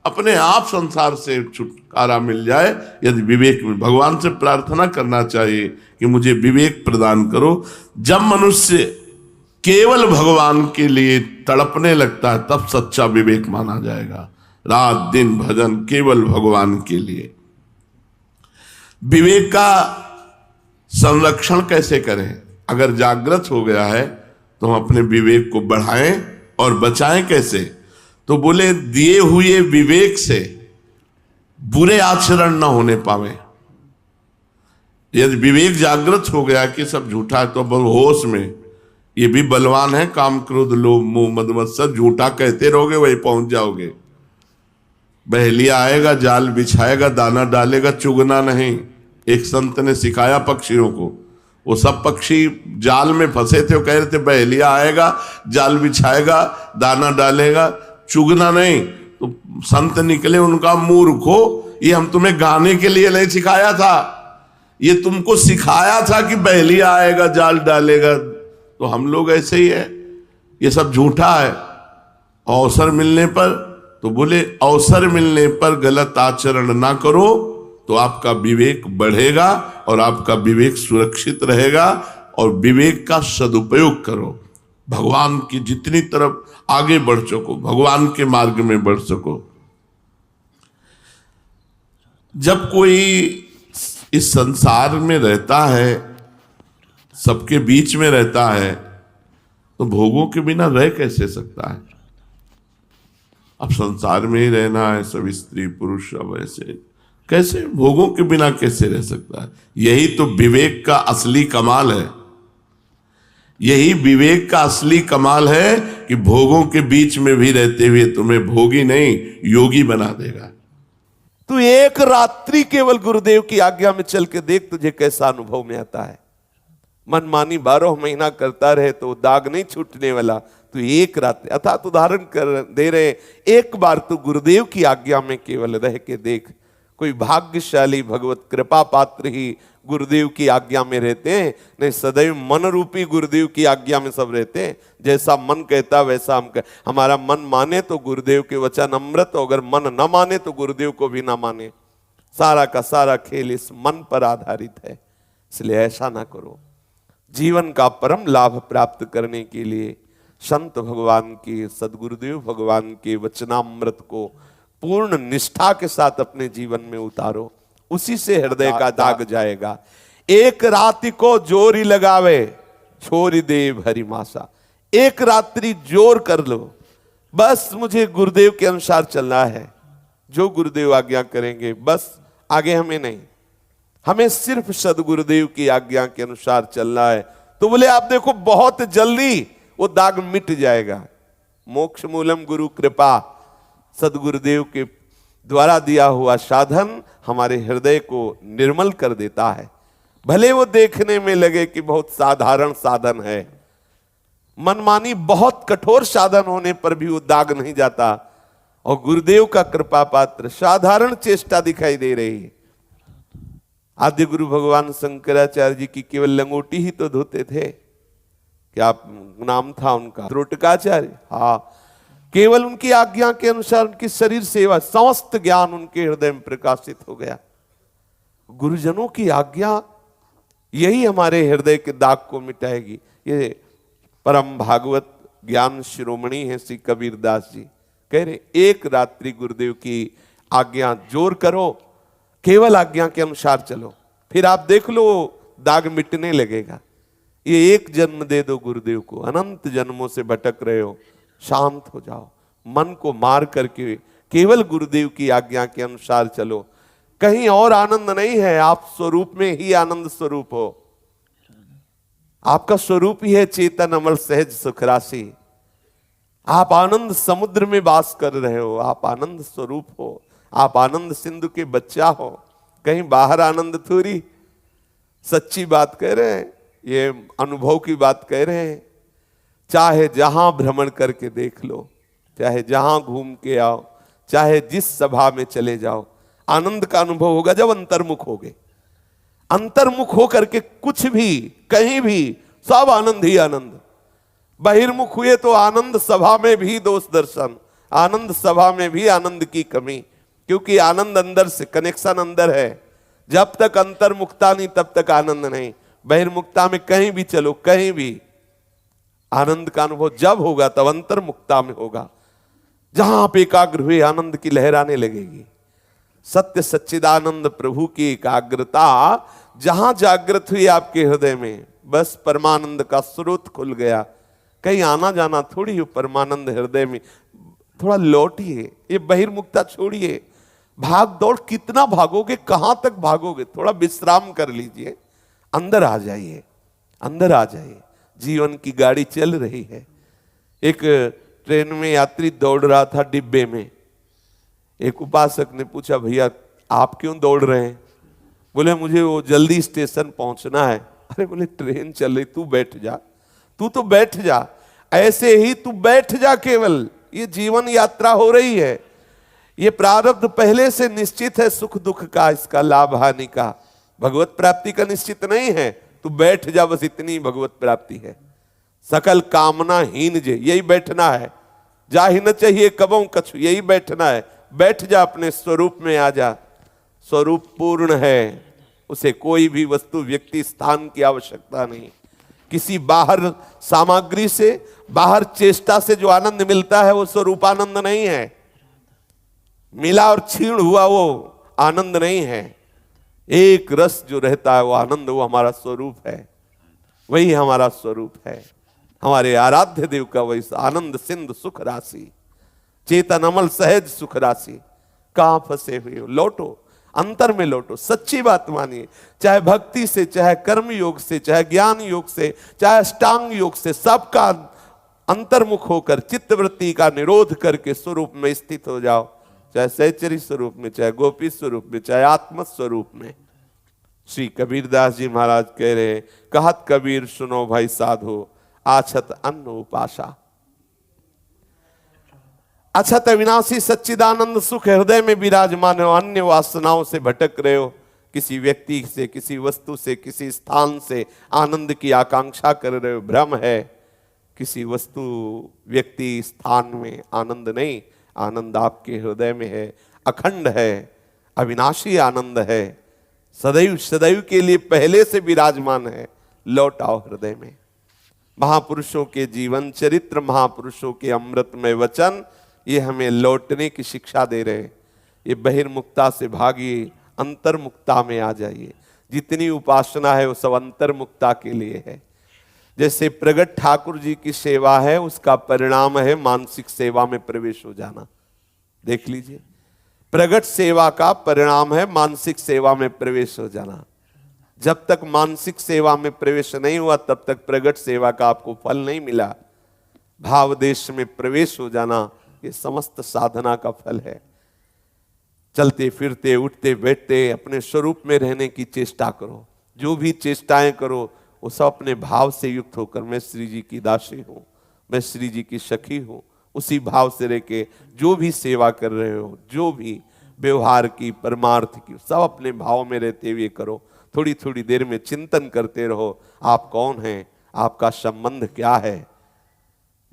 अपने आप संसार से छुटकारा मिल जाए यदि विवेक में। भगवान से प्रार्थना करना चाहिए कि मुझे विवेक प्रदान करो। जब मनुष्य केवल भगवान के लिए तड़पने लगता है तब सच्चा विवेक माना जाएगा। रात दिन भजन केवल भगवान के लिए। विवेक का संरक्षण कैसे करें? अगर जागृत हो गया है तो हम अपने विवेक को बढ़ाएं और बचाएं कैसे? तो बोले दिए हुए विवेक से बुरे आचरण न होने पावे। यदि विवेक जागृत हो गया कि सब झूठा है तो होश में, ये भी बलवान है, काम क्रोध लोभ मोह मद मत्सर, झूठा कहते रहोगे वही पहुंच जाओगे। बहेलिया आएगा, जाल बिछाएगा, दाना डालेगा, चुगना नहीं। एक संत ने सिखाया पक्षियों को, वो सब पक्षी जाल में फंसे थे, वो कह रहे थे बहेलिया आएगा, जाल बिछाएगा, दाना डालेगा, चुगना नहीं। तो संत निकले, उनका मूर्खो, ये हम तुम्हें गाने के लिए नहीं सिखाया था, ये तुमको सिखाया था कि बहेलिया आएगा, जाल डालेगा। तो हम लोग ऐसे ही है, ये सब झूठा है। अवसर मिलने पर, तो बोले अवसर मिलने पर गलत आचरण ना करो तो आपका विवेक बढ़ेगा और आपका विवेक सुरक्षित रहेगा, और विवेक का सदुपयोग करो, भगवान की जितनी तरफ आगे बढ़ सको, भगवान के मार्ग में बढ़ सको। जब कोई इस संसार में रहता है, सबके बीच में रहता है, तो भोगों के बिना रह कैसे सकता है? अब संसार में ही रहना है, सब स्त्री पुरुष सब ऐसे, कैसे भोगों के बिना कैसे रह सकता है? यही तो विवेक का असली कमाल है, यही विवेक का असली कमाल है कि भोगों के बीच में भी रहते हुए तुम्हें भोगी नहीं योगी बना देगा। तू एक रात्रि केवल गुरुदेव की आज्ञा में चल के देख, तुझे कैसा अनुभव में आता है। मनमानी 12 महीना करता रहे तो दाग नहीं छूटने वाला। तू एक रात्रि, अर्थात उदाहरण कर दे रहे, एक बार तू गुरुदेव की आज्ञा में केवल रह के देख। कोई भाग्यशाली भगवत कृपा पात्र ही गुरुदेव की आज्ञा में रहते हैं, नहीं सदैव मन रूपी गुरुदेव की आज्ञा में सब रहते हैं। जैसा मन कहता वैसा हम हमारा मन माने तो गुरुदेव के वचन अमृत, अगर मन न माने तो गुरुदेव को भी ना माने। सारा का सारा खेल इस मन पर आधारित है, इसलिए ऐसा ना करो। जीवन का परम लाभ प्राप्त करने के लिए संत भगवान के, सदगुरुदेव भगवान के वचनामृत को पूर्ण निष्ठा के साथ अपने जीवन में उतारो, उसी से हृदय का दाग जाएगा। एक रात्रि को जोरी लगावे छोरी देव हरिमासा। एक रात्रि जोर कर लो, बस मुझे गुरुदेव के अनुसार चलना है, जो गुरुदेव आज्ञा करेंगे बस, आगे हमें नहीं, हमें सिर्फ सदगुरुदेव की आज्ञा के अनुसार चलना है। तो बोले आप देखो बहुत जल्दी वो दाग मिट जाएगा। मोक्ष मूलम गुरु कृपा, सदगुरुदेव के द्वारा दिया हुआ साधन हमारे हृदय को निर्मल कर देता है। भले वो देखने में लगे कि बहुत साधारण साधन है, मनमानी बहुत कठोर साधन होने पर भी वो दाग नहीं जाता, और गुरुदेव का कृपा पात्र साधारण चेष्टा दिखाई दे रही है। आद्य गुरु भगवान शंकराचार्य जी की केवल लंगोटी ही तो धोते थे, क्या नाम था उनका? त्रोटकाचार्य। हाँ, केवल उनकी आज्ञा के अनुसार उनकी शरीर सेवा, समस्त ज्ञान उनके हृदय में प्रकाशित हो गया। गुरुजनों की आज्ञा यही हमारे हृदय के दाग को मिटाएगी। ये परम भागवत ज्ञान शिरोमणि है श्री कबीरदास जी, कह रहे एक रात्रि गुरुदेव की आज्ञा जोर करो, केवल आज्ञा के अनुसार चलो, फिर आप देख लो दाग मिटने लगेगा। ये एक जन्म दे दो गुरुदेव को, अनंत जन्मों से भटक रहे हो, शांत हो जाओ, मन को मार करके केवल गुरुदेव की आज्ञा के अनुसार चलो। कहीं और आनंद नहीं है, आप स्वरूप में ही आनंद स्वरूप हो। आपका स्वरूप ही है चेतन अमल सहज सुख राशि। आप आनंद समुद्र में वास कर रहे हो, आप आनंद स्वरूप हो, आप आनंद सिंधु के बच्चा हो, कहीं बाहर आनंद थोड़ी। सच्ची बात कह रहे हैं, ये अनुभव की बात कह रहे हैं। चाहे जहां भ्रमण करके देख लो, चाहे जहां घूम के आओ, चाहे जिस सभा में चले जाओ, आनंद का अनुभव होगा जब अंतर्मुख होगे। अंतर्मुख होकर के कुछ भी कहीं भी सब आनंद ही आनंद। बहिर्मुख हुए तो आनंद सभा में भी दोष दर्शन, आनंद सभा में भी आनंद की कमी, क्योंकि आनंद अंदर से, कनेक्शन अंदर है। जब तक अंतर्मुखता नहीं तब तक आनंद नहीं। बहिर्मुखता में कहीं भी चलो, कहीं भी आनंद का अनुभव जब होगा तब अंतर्मुखता में होगा। जहां आप एकाग्र हुए आनंद की लहर आने लगेगी। सत्य सच्चिदानंद प्रभु की एकाग्रता जहां जागृत हुई आपके हृदय में, बस परमानंद का स्रोत खुल गया। कहीं आना जाना थोड़ी हो, परमानंद हृदय में। थोड़ा लौटिए, ये बहिर्मुखता छोड़िए, भाग दौड़ कितना भागोगे, कहां तक भागोगे? थोड़ा विश्राम कर लीजिए, अंदर आ जाइए, अंदर आ जाइए। जीवन की गाड़ी चल रही है। एक ट्रेन में यात्री दौड़ रहा था डिब्बे में, एक उपासक ने पूछा, भैया आप क्यों दौड़ रहे हैं? बोले मुझे वो जल्दी स्टेशन पहुंचना है। अरे बोले ट्रेन चल रही, तू बैठ जा, तू तो बैठ जा, ऐसे ही तू बैठ जा, केवल ये जीवन यात्रा हो रही है, ये प्रारब्ध पहले से निश्चित है, सुख दुख का, इसका लाभ हानि का, भगवत प्राप्ति का निश्चित नहीं है, तू बैठ जा, बस इतनी भगवत प्राप्ति है। सकल कामना हीन जे, यही बैठना है, जा ही न चाहिए कबों कछु, यही बैठना है, बैठ जा, अपने स्वरूप में आ जा। स्वरूप पूर्ण है, उसे कोई भी वस्तु व्यक्ति स्थान की आवश्यकता नहीं। किसी बाहर सामग्री से, बाहर चेष्टा से जो आनंद मिलता है वो स्वरूपानंद नहीं है, मिला और छीण हुआ वो आनंद नहीं है। एक रस जो रहता है वो आनंद, वो हमारा स्वरूप है, वही हमारा स्वरूप है। हमारे आराध्य देव का वही आनंद सिंधु सुख राशि, चेतन अमल सहज सुख राशि, कहां फंसे हुए हो, लौटो, अंतर में लौटो, सच्ची बात मानिए। चाहे भक्ति से, चाहे कर्म योग से, चाहे ज्ञान योग से, चाहे अष्टांग योग से, सबका अंतर्मुख होकर चित्तवृत्ति का निरोध करके स्वरूप में स्थित हो जाओ, चाहे सहचरी स्वरूप में, चाहे गोपी स्वरूप में, चाहे आत्म स्वरूप में। श्री कबीरदास जी महाराज कह रहे, कहत कबीर सुनो भाई साधो, आछत अन्न उपासा। अछत अविनाशी सच्चिदानंद सुख हृदय में विराजमान हो, अन्य वासनाओं से भटक रहे हो, किसी व्यक्ति से, किसी वस्तु से, किसी स्थान से आनंद की आकांक्षा कर रहे हो, भ्रम है। किसी वस्तु, व्यक्ति, स्थान में आनंद नहीं, आनंद आपके हृदय में है, अखंड है, अविनाशी आनंद है, सदैव सदैव के लिए पहले से विराजमान है। लौट आओ हृदय में। महापुरुषों के जीवन चरित्र, महापुरुषों के अमृतमय वचन, ये हमें लौटने की शिक्षा दे रहे हैं। ये बहिर्मुक्ता से भागिए, अंतर्मुक्ता में आ जाइए। जितनी उपासना है वो सब अंतर्मुक्ता के लिए है। जैसे प्रगट ठाकुर जी की सेवा है, उसका परिणाम है मानसिक सेवा में प्रवेश हो जाना। देख लीजिए, प्रगट सेवा का परिणाम है मानसिक सेवा में प्रवेश हो जाना। जब तक मानसिक सेवा में प्रवेश नहीं हुआ तब तक प्रगट सेवा का आपको फल नहीं मिला। भाव देश में प्रवेश हो जाना ये समस्त साधना का फल है। चलते फिरते, उठते बैठते अपने स्वरूप में रहने की चेष्टा करो। जो भी चेष्टाएं करो वो सब अपने भाव से युक्त होकर, मैं श्री जी की दासी हूँ, मैं श्री जी की सखी हूँ, उसी भाव से रह के जो भी सेवा कर रहे हो, जो भी व्यवहार की, परमार्थ की, सब अपने भाव में रहते हुए करो। थोड़ी थोड़ी देर में चिंतन करते रहो, आप कौन हैं, आपका संबंध क्या है।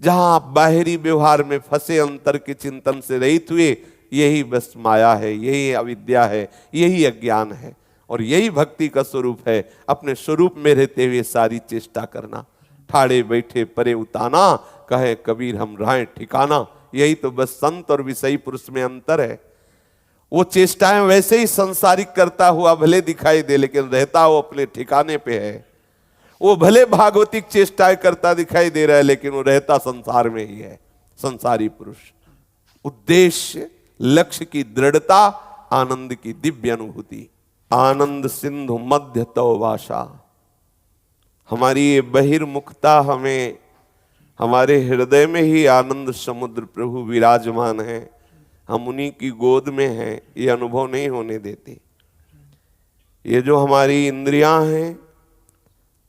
जहां आप बाहरी व्यवहार में फंसे, अंतर के चिंतन से रहित हुए, यही बस माया है, यही अविद्या है, यही अज्ञान है, और यही भक्ति का स्वरूप है। अपने स्वरूप में रहते हुए सारी चेष्टा करना। ठाड़े बैठे परे उताना, कहे कबीर हम राहें ठिकाना। यही तो बस संत और विषयी पुरुष में अंतर है। वो चेष्टाएं वैसे ही संसारिक करता हुआ भले दिखाई दे, लेकिन रहता वो अपने ठिकाने पे है। वो भले भागवतिक चेष्टाएं करता दिखाई दे रहा है, लेकिन वो रहता संसार में ही है, संसारी पुरुष। उद्देश्य, लक्ष्य की दृढ़ता, आनंद की दिव्य अनुभूति। आनंद सिंधु मध्य तव वासा। हमारी ये बहिर्मुखता हमें, हमारे हृदय में ही आनंद समुद्र प्रभु विराजमान है, हम उन्हीं की गोद में हैं, ये अनुभव नहीं होने देते। ये जो हमारी इंद्रियां हैं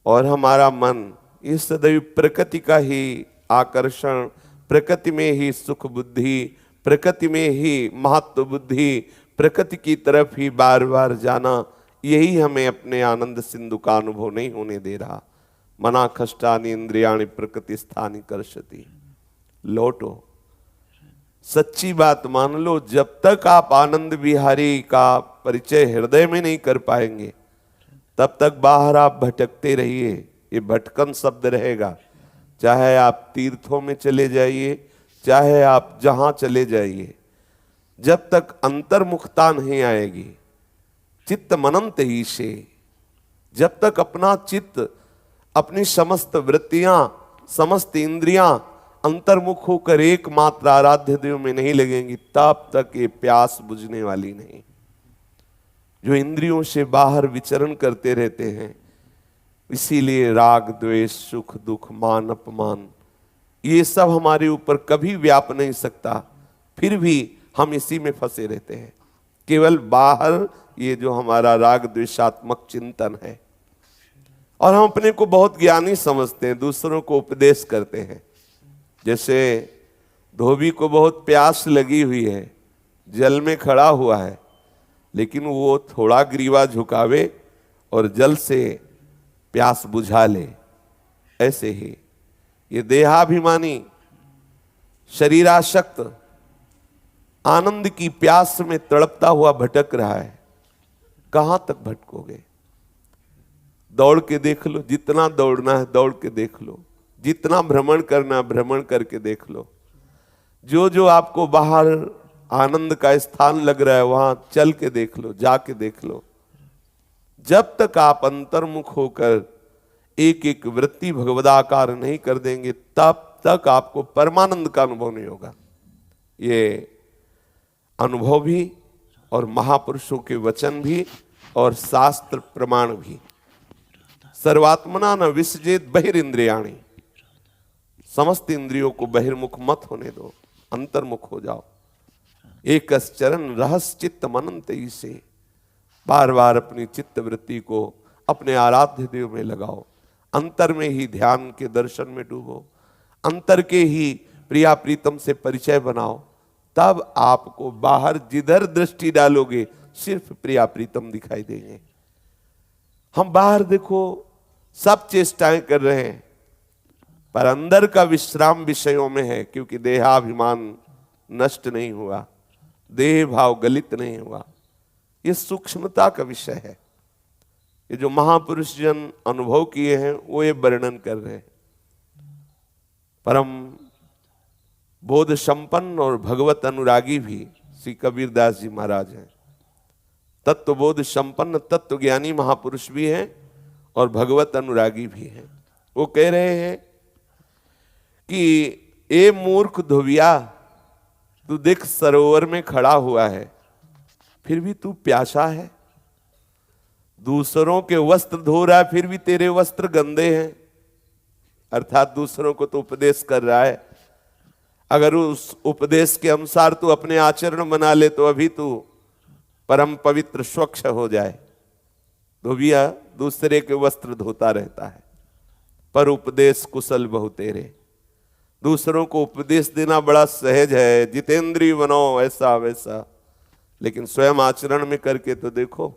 और हमारा मन, ये सदैव प्रकृति का ही आकर्षण, प्रकृति में ही सुख बुद्धि, प्रकृति में ही महत्व बुद्धि, प्रकृति की तरफ ही बार बार जाना, यही हमें अपने आनंद सिंधु का अनुभव नहीं होने दे रहा। मना खष्टानि इंद्रियाणि प्रकृति स्थानि कर्षति। लौटो, सच्ची बात मान लो। जब तक आप आनंद विहारी का परिचय हृदय में नहीं कर पाएंगे तब तक बाहर आप भटकते रहिए। ये भटकन शब्द रहेगा। चाहे आप तीर्थों में चले जाइए, चाहे आप जहां चले जाइए, जब तक अंतर्मुखता नहीं आएगी, चित्त मनंत ही से, जब तक अपना चित्त, अपनी समस्त वृत्तियां, समस्त इंद्रियां अंतर्मुख होकर एकमात्र आराध्य देव में नहीं लगेंगी, तब तक ये प्यास बुझने वाली नहीं। जो इंद्रियों से बाहर विचरण करते रहते हैं, इसीलिए राग द्वेष, सुख दुख, मान अपमान, ये सब हमारे ऊपर कभी व्याप नहीं सकता। फिर भी हम इसी में फंसे रहते हैं। केवल बाहर ये जो हमारा राग द्वेषात्मक चिंतन है, और हम अपने को बहुत ज्ञानी समझते हैं, दूसरों को उपदेश करते हैं। जैसे धोबी को बहुत प्यास लगी हुई है, जल में खड़ा हुआ है, लेकिन वो थोड़ा ग्रीवा झुकावे और जल से प्यास बुझा ले। ऐसे ही ये देहाभिमानी शरीरासक्त आनंद की प्यास में तड़पता हुआ भटक रहा है। कहां तक भटकोगे? दौड़ के देख लो, जितना दौड़ना है दौड़ के देख लो, जितना भ्रमण करना है भ्रमण करके देख लो। जो जो आपको बाहर आनंद का स्थान लग रहा है वहां चल के देख लो, जाके देख लो। जब तक आप अंतर्मुख होकर एक एक वृत्ति भगवदाकार नहीं कर देंगे, तब तक आपको परमानंद का अनुभव नहीं होगा। ये अनुभव भी और महापुरुषों के वचन भी और शास्त्र प्रमाण भी। सर्वात्मना न विसजेत बहिरिंद्रियाणि, समस्त इंद्रियों को बहिर्मुख मत होने दो, अंतर्मुख हो जाओ। एक चरण रहस्य चित्त मनंत से, बार बार अपनी चित्त वृत्ति को अपने आराध्य देव में लगाओ, अंतर में ही ध्यान के दर्शन में डूबो, अंतर के ही प्रिया प्रीतम से परिचय बनाओ। तब आपको बाहर जिधर दृष्टि डालोगे सिर्फ प्रिया प्रीतम दिखाई देंगे। हम बाहर देखो सब चेष्टाएं कर रहे हैं, पर अंदर का विश्राम विषयों में है, क्योंकि देहाभिमान नष्ट नहीं हुआ, देह भाव गलित नहीं हुआ। ये सूक्ष्मता का विषय है। ये जो महापुरुष जन अनुभव किए हैं वो ये वर्णन कर रहे हैं। परम बोध संपन्न और भगवत अनुरागी भी श्री कबीरदास जी महाराज हैं। तत्व बोध संपन्न तत्व ज्ञानी महापुरुष भी हैं और भगवत अनुरागी भी हैं। वो कह रहे हैं कि ए मूर्ख धोबिया, तू देख सरोवर में खड़ा हुआ है, फिर भी तू प्यासा है। दूसरों के वस्त्र धो रहा है, फिर भी तेरे वस्त्र गंदे हैं। अर्थात दूसरों को तो उपदेश कर रहा है, अगर उस उपदेश के अनुसार तू अपने आचरण बना ले तो अभी तू परम पवित्र स्वच्छ हो जाए। धोबिया दूसरे के वस्त्र धोता रहता है, पर उपदेश कुशल बहु तेरे। दूसरों को उपदेश देना बड़ा सहज है, जितेंद्रिय बनो ऐसा वैसा, लेकिन स्वयं आचरण में करके तो देखो।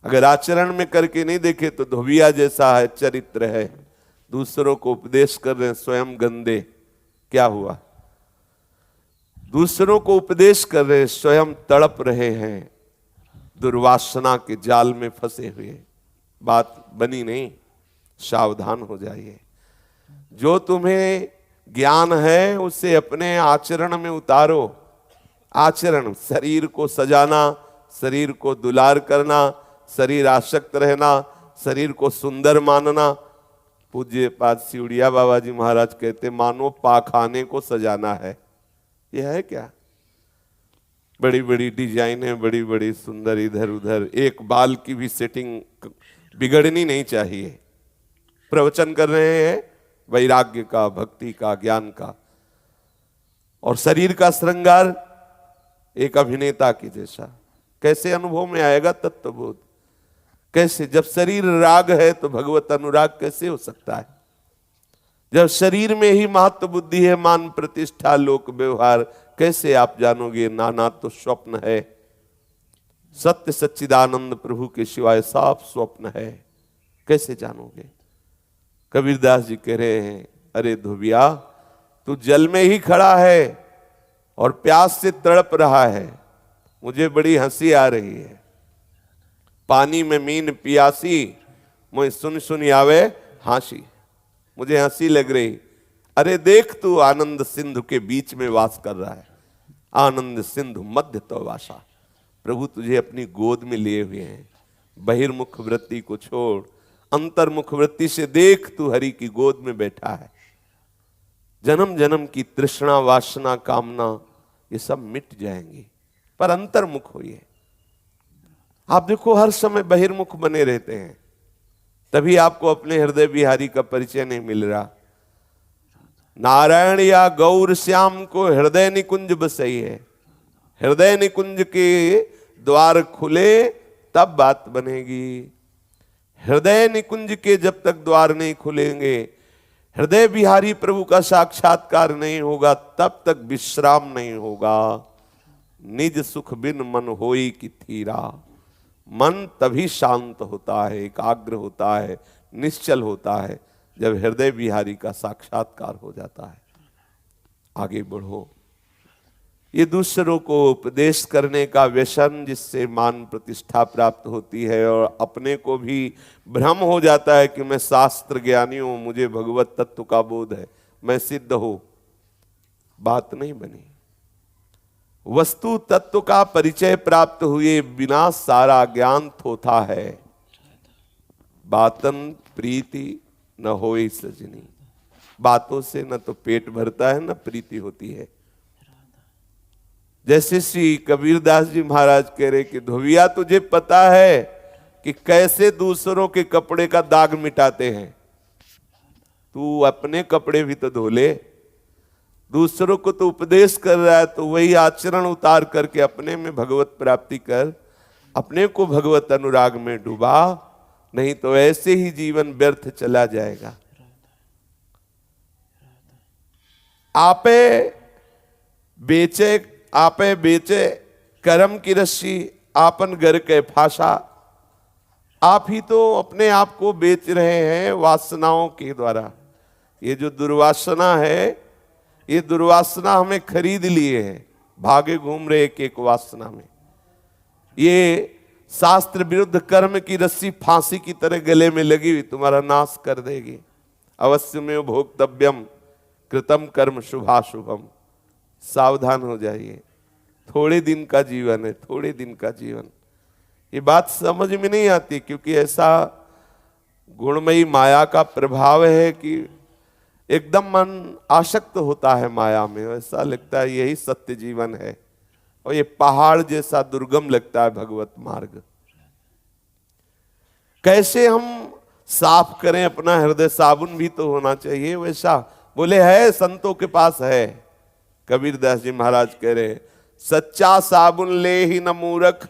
अगर आचरण में करके नहीं देखे तो धोबिया जैसा है चरित्र है। दूसरों को उपदेश कर रहे हैं, स्वयं गंदे, क्या हुआ? दूसरों को उपदेश कर रहे हैं, स्वयं तड़प रहे हैं, दुर्वासना के जाल में फंसे हुए। बात बनी नहीं, सावधान हो जाइए। जो तुम्हें ज्ञान है उसे अपने आचरण में उतारो। आचरण, शरीर को सजाना, शरीर को दुलार करना, शरीर आसक्त रहना, शरीर को सुंदर मानना। पूज्य पाद सिउड़िया बाबा जी महाराज कहते मानो पाखाने को सजाना है। यह है क्या? बड़ी बड़ी डिजाइनें, बड़ी बड़ी सुंदर इधर उधर, एक बाल की भी सेटिंग बिगड़नी नहीं चाहिए। प्रवचन कर रहे हैं वैराग्य का, भक्ति का, ज्ञान का, और शरीर का श्रृंगार एक अभिनेता की जैसा। कैसे अनुभव में आएगा तत्वबोध? कैसे? जब शरीर राग है तो भगवत अनुराग कैसे हो सकता है? जब शरीर में ही महत्व बुद्धि है, मान प्रतिष्ठा लोक व्यवहार, कैसे आप जानोगे? नाना तो स्वप्न है, सत्य सच्चिदानंद प्रभु के सिवाय साफ स्वप्न है, कैसे जानोगे? कबीरदास जी कह रहे हैं, अरे धोबिया, तू जल में ही खड़ा है और प्यास से तड़प रहा है। मुझे बड़ी हंसी आ रही है। पानी में मीन पियासी, मुझे सुन सुन आवे हांसी। मुझे हंसी लग रही। अरे देख, तू आनंद सिंधु के बीच में वास कर रहा है। आनंद सिंधु मध्य तो वासा। प्रभु तुझे अपनी गोद में लिए हुए हैं। बहिर्मुख वृत्ति को छोड़, अंतर्मुख वृत्ति से देख, तू हरि की गोद में बैठा है। जन्म जन्म की तृष्णा, वासना, कामना, ये सब मिट जाएंगी, पर अंतर्मुख होइए। आप देखो हर समय बहिर्मुख बने रहते हैं, तभी आपको अपने हृदय बिहारी का परिचय नहीं मिल रहा। नारायण या गौर श्याम को हृदय निकुंज बसई है, हृदय निकुंज के द्वार खुले तब बात बनेगी। हृदय निकुंज के जब तक द्वार नहीं खुलेंगे, हृदय बिहारी प्रभु का साक्षात्कार नहीं होगा, तब तक विश्राम नहीं होगा। निज सुख बिन मन होई कि थीरा। मन तभी शांत होता है, एकाग्र होता है, निश्चल होता है, जब हृदय बिहारी का साक्षात्कार हो जाता है। आगे बढ़ो। ये दूसरों को उपदेश करने का व्यसन, जिससे मान प्रतिष्ठा प्राप्त होती है और अपने को भी भ्रम हो जाता है कि मैं शास्त्र ज्ञानी हूं, मुझे भगवत तत्व का बोध है, मैं सिद्ध हूं। बात नहीं बनी। वस्तु तत्व का परिचय प्राप्त हुए बिना सारा ज्ञान थोथा है। बातन प्रीति न होई सजनी। बातों से न तो पेट भरता है, न प्रीति होती है। जैसे श्री कबीरदास जी महाराज कह रहे कि धोबिया, तुझे पता है कि कैसे दूसरों के कपड़े का दाग मिटाते हैं, तू अपने कपड़े भी तो धो ले। दूसरों को तो उपदेश कर रहा है, तो वही आचरण उतार करके अपने में भगवत प्राप्ति कर, अपने को भगवत अनुराग में डुबा, नहीं तो ऐसे ही जीवन व्यर्थ चला जाएगा। आपे बेचे कर्म की रस्सी, आपन घर के फांसा। आप ही तो अपने आप को बेच रहे हैं वासनाओं के द्वारा। ये जो दुर्वासना है, ये दुर्वासना हमें खरीद लिए है, भागे घूम रहे एक एक वासना में। ये शास्त्र विरुद्ध कर्म की रस्सी फांसी की तरह गले में लगी हुई तुम्हारा नाश कर देगी। अवश्य में भोक्तव्यम कृतम कर्म शुभाशुभम। सावधान हो जाइए, थोड़े दिन का जीवन है, थोड़े दिन का जीवन। ये बात समझ में नहीं आती, क्योंकि ऐसा गुणमयी माया का प्रभाव है कि एकदम मन आसक्त होता है माया में। ऐसा लगता है यही सत्य जीवन है, और ये पहाड़ जैसा दुर्गम लगता है भगवत मार्ग। कैसे हम साफ करें अपना हृदय? साबुन भी तो होना चाहिए वैसा। बोले है, संतों के पास है। कबीरदास जी महाराज कह रहे, सच्चा साबुन ले ही न मूरख,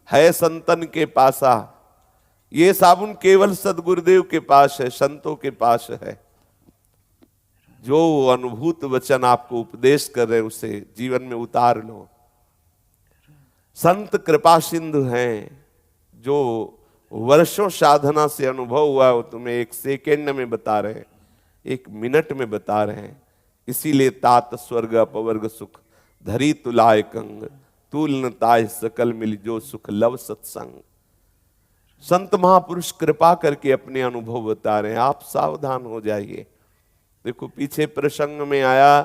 है संतन के पासा। ये साबुन केवल सदगुरुदेव के पास है, संतों के पास है। जो अनुभूत वचन आपको उपदेश कर रहे हैं, उसे जीवन में उतार लो। संत कृपा सिंधु हैं, जो वर्षों साधना से अनुभव हुआ, वो तुम्हें एक सेकेंड में बता रहे हैं, एक मिनट में बता रहे हैं। इसीलिए तात स्वर्ग अपवर्ग सुख, धरी तुलाय कंग, तूल न ताय सकल मिल जो सुख लव सत्संग। संत महापुरुष कृपा करके अपने अनुभव बता रहे हैं, आप सावधान हो जाइए। देखो पीछे प्रसंग में आया,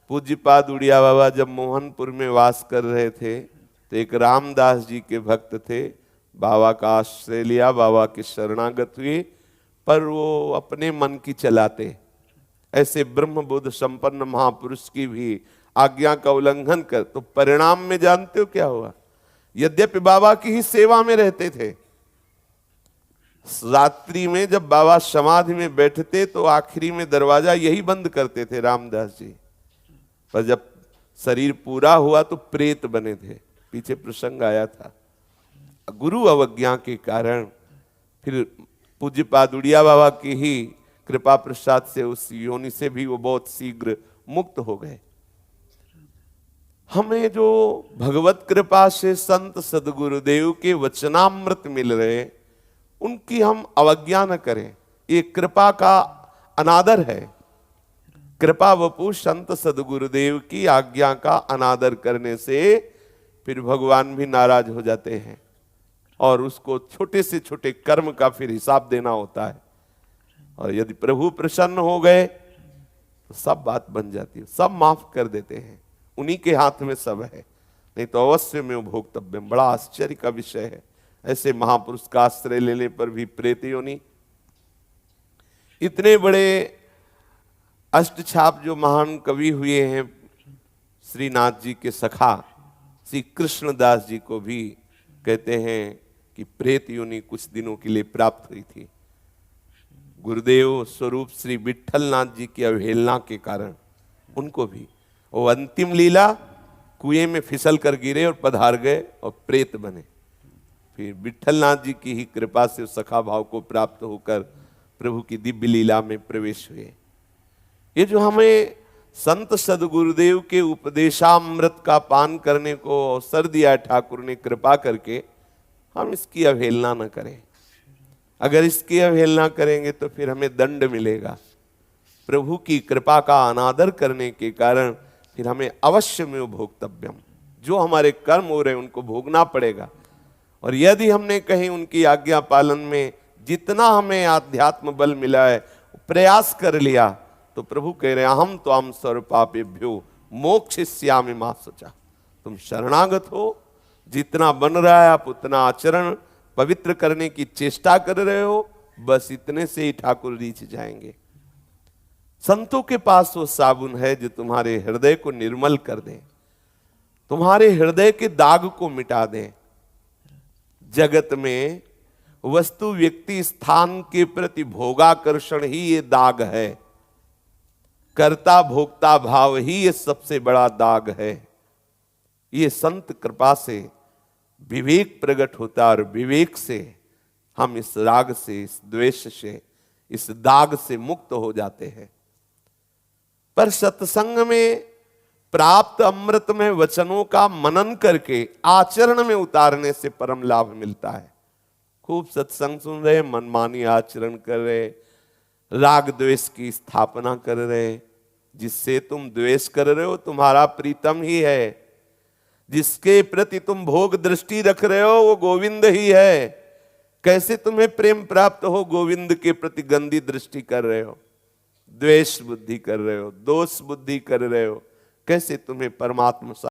पूज्यपाद उड़िया बाबा जब मोहनपुर में वास कर रहे थे, तो एक रामदास जी के भक्त थे, बाबा का आश्रय लिया, बाबा की शरणागत हुए, पर वो अपने मन की चलाते। ऐसे ब्रह्मबोध संपन्न महापुरुष की भी आज्ञा का उल्लंघन कर, तो परिणाम में जानते हो क्या हुआ? यद्यपि बाबा की ही सेवा में रहते थे, रात्रि में जब बाबा समाधि में बैठते तो आखिरी में दरवाजा यही बंद करते थे रामदास जी। पर जब शरीर पूरा हुआ तो प्रेत बने थे। पीछे प्रसंग आया था। गुरु अवज्ञा के कारण फिर पूज्यपाद उड़िया बाबा की ही कृपा प्रसाद से उस योनि से भी वो बहुत शीघ्र मुक्त हो गए। हमें जो भगवत कृपा से संत सदगुरुदेव के वचनामृत मिल रहे, उनकी हम अवज्ञा न करें। ये कृपा का अनादर है। कृपा वपु संत सदगुरुदेव की आज्ञा का अनादर करने से फिर भगवान भी नाराज हो जाते हैं, और उसको छोटे से छोटे कर्म का फिर हिसाब देना होता है। और यदि प्रभु प्रसन्न हो गए तो सब बात बन जाती है, सब माफ कर देते हैं। उन्हीं के हाथ में सब है, नहीं तो अवश्य में भोक्तव्य। बड़ा आश्चर्य का विषय है। ऐसे महापुरुष का आश्रय लेने पर भी प्रेत योनि। इतने बड़े अष्टछाप जो महान कवि हुए हैं, श्रीनाथ जी के सखा श्री कृष्णदास जी को भी कहते हैं कि प्रेत योनि कुछ दिनों के लिए प्राप्त हुई थी। गुरुदेव स्वरूप श्री विट्ठलनाथ जी की अवहेलना के कारण उनको भी वो अंतिम लीला कुएं में फिसल कर गिरे और पधार गए और प्रेत बने। फिर विट्ठलनाथ जी की ही कृपा से उस सखा भाव को प्राप्त होकर प्रभु की दिव्य लीला में प्रवेश हुए। ये जो हमें संत सदगुरुदेव के उपदेशामृत का पान करने को अवसर दिया है ठाकुर ने कृपा करके, हम इसकी अवहेलना न करें। अगर इसकी अवहेलना करेंगे तो फिर हमें दंड मिलेगा। प्रभु की कृपा का अनादर करने के कारण फिर हमें अवश्य में भोक्तव्यम, जो हमारे कर्म हो रहे हैं उनको भोगना पड़ेगा। और यदि हमने कहीं उनकी आज्ञा पालन में जितना हमें आध्यात्म बल मिला है प्रयास कर लिया, तो प्रभु कह रहे हैं हम तो हम सर्व पापेभ्यो मोक्षयिष्यामि मा शुचा। तुम शरणागत हो, जितना बन रहा है आप उतना आचरण पवित्र करने की चेष्टा कर रहे हो, बस इतने से ही ठाकुर रीछ जाएंगे। संतों के पास वो साबुन है जो तुम्हारे हृदय को निर्मल कर दे, तुम्हारे हृदय के दाग को मिटा दे। जगत में वस्तु व्यक्ति स्थान के प्रति भोगाकर्षण ही ये दाग है, कर्ता भोक्ता भाव ही ये सबसे बड़ा दाग है। ये संत कृपा से विवेक प्रकट होता है और विवेक से हम इस राग से, इस द्वेष से, इस दाग से मुक्त हो जाते हैं। पर सत्संग में प्राप्त अमृत में वचनों का मनन करके आचरण में उतारने से परम लाभ मिलता है। खूब सत्संग सुन रहे, मनमानी आचरण कर रहे, राग द्वेष की स्थापना कर रहे। जिससे तुम द्वेष कर रहे हो तुम्हारा प्रीतम ही है, जिसके प्रति तुम भोग दृष्टि रख रहे हो वो गोविंद ही है। कैसे तुम्हें प्रेम प्राप्त हो? गोविंद के प्रति गंदी दृष्टि कर रहे हो, द्वेष बुद्धि कर रहे हो, दोष बुद्धि कर रहे हो, कैसे तुम्हें परमात्मा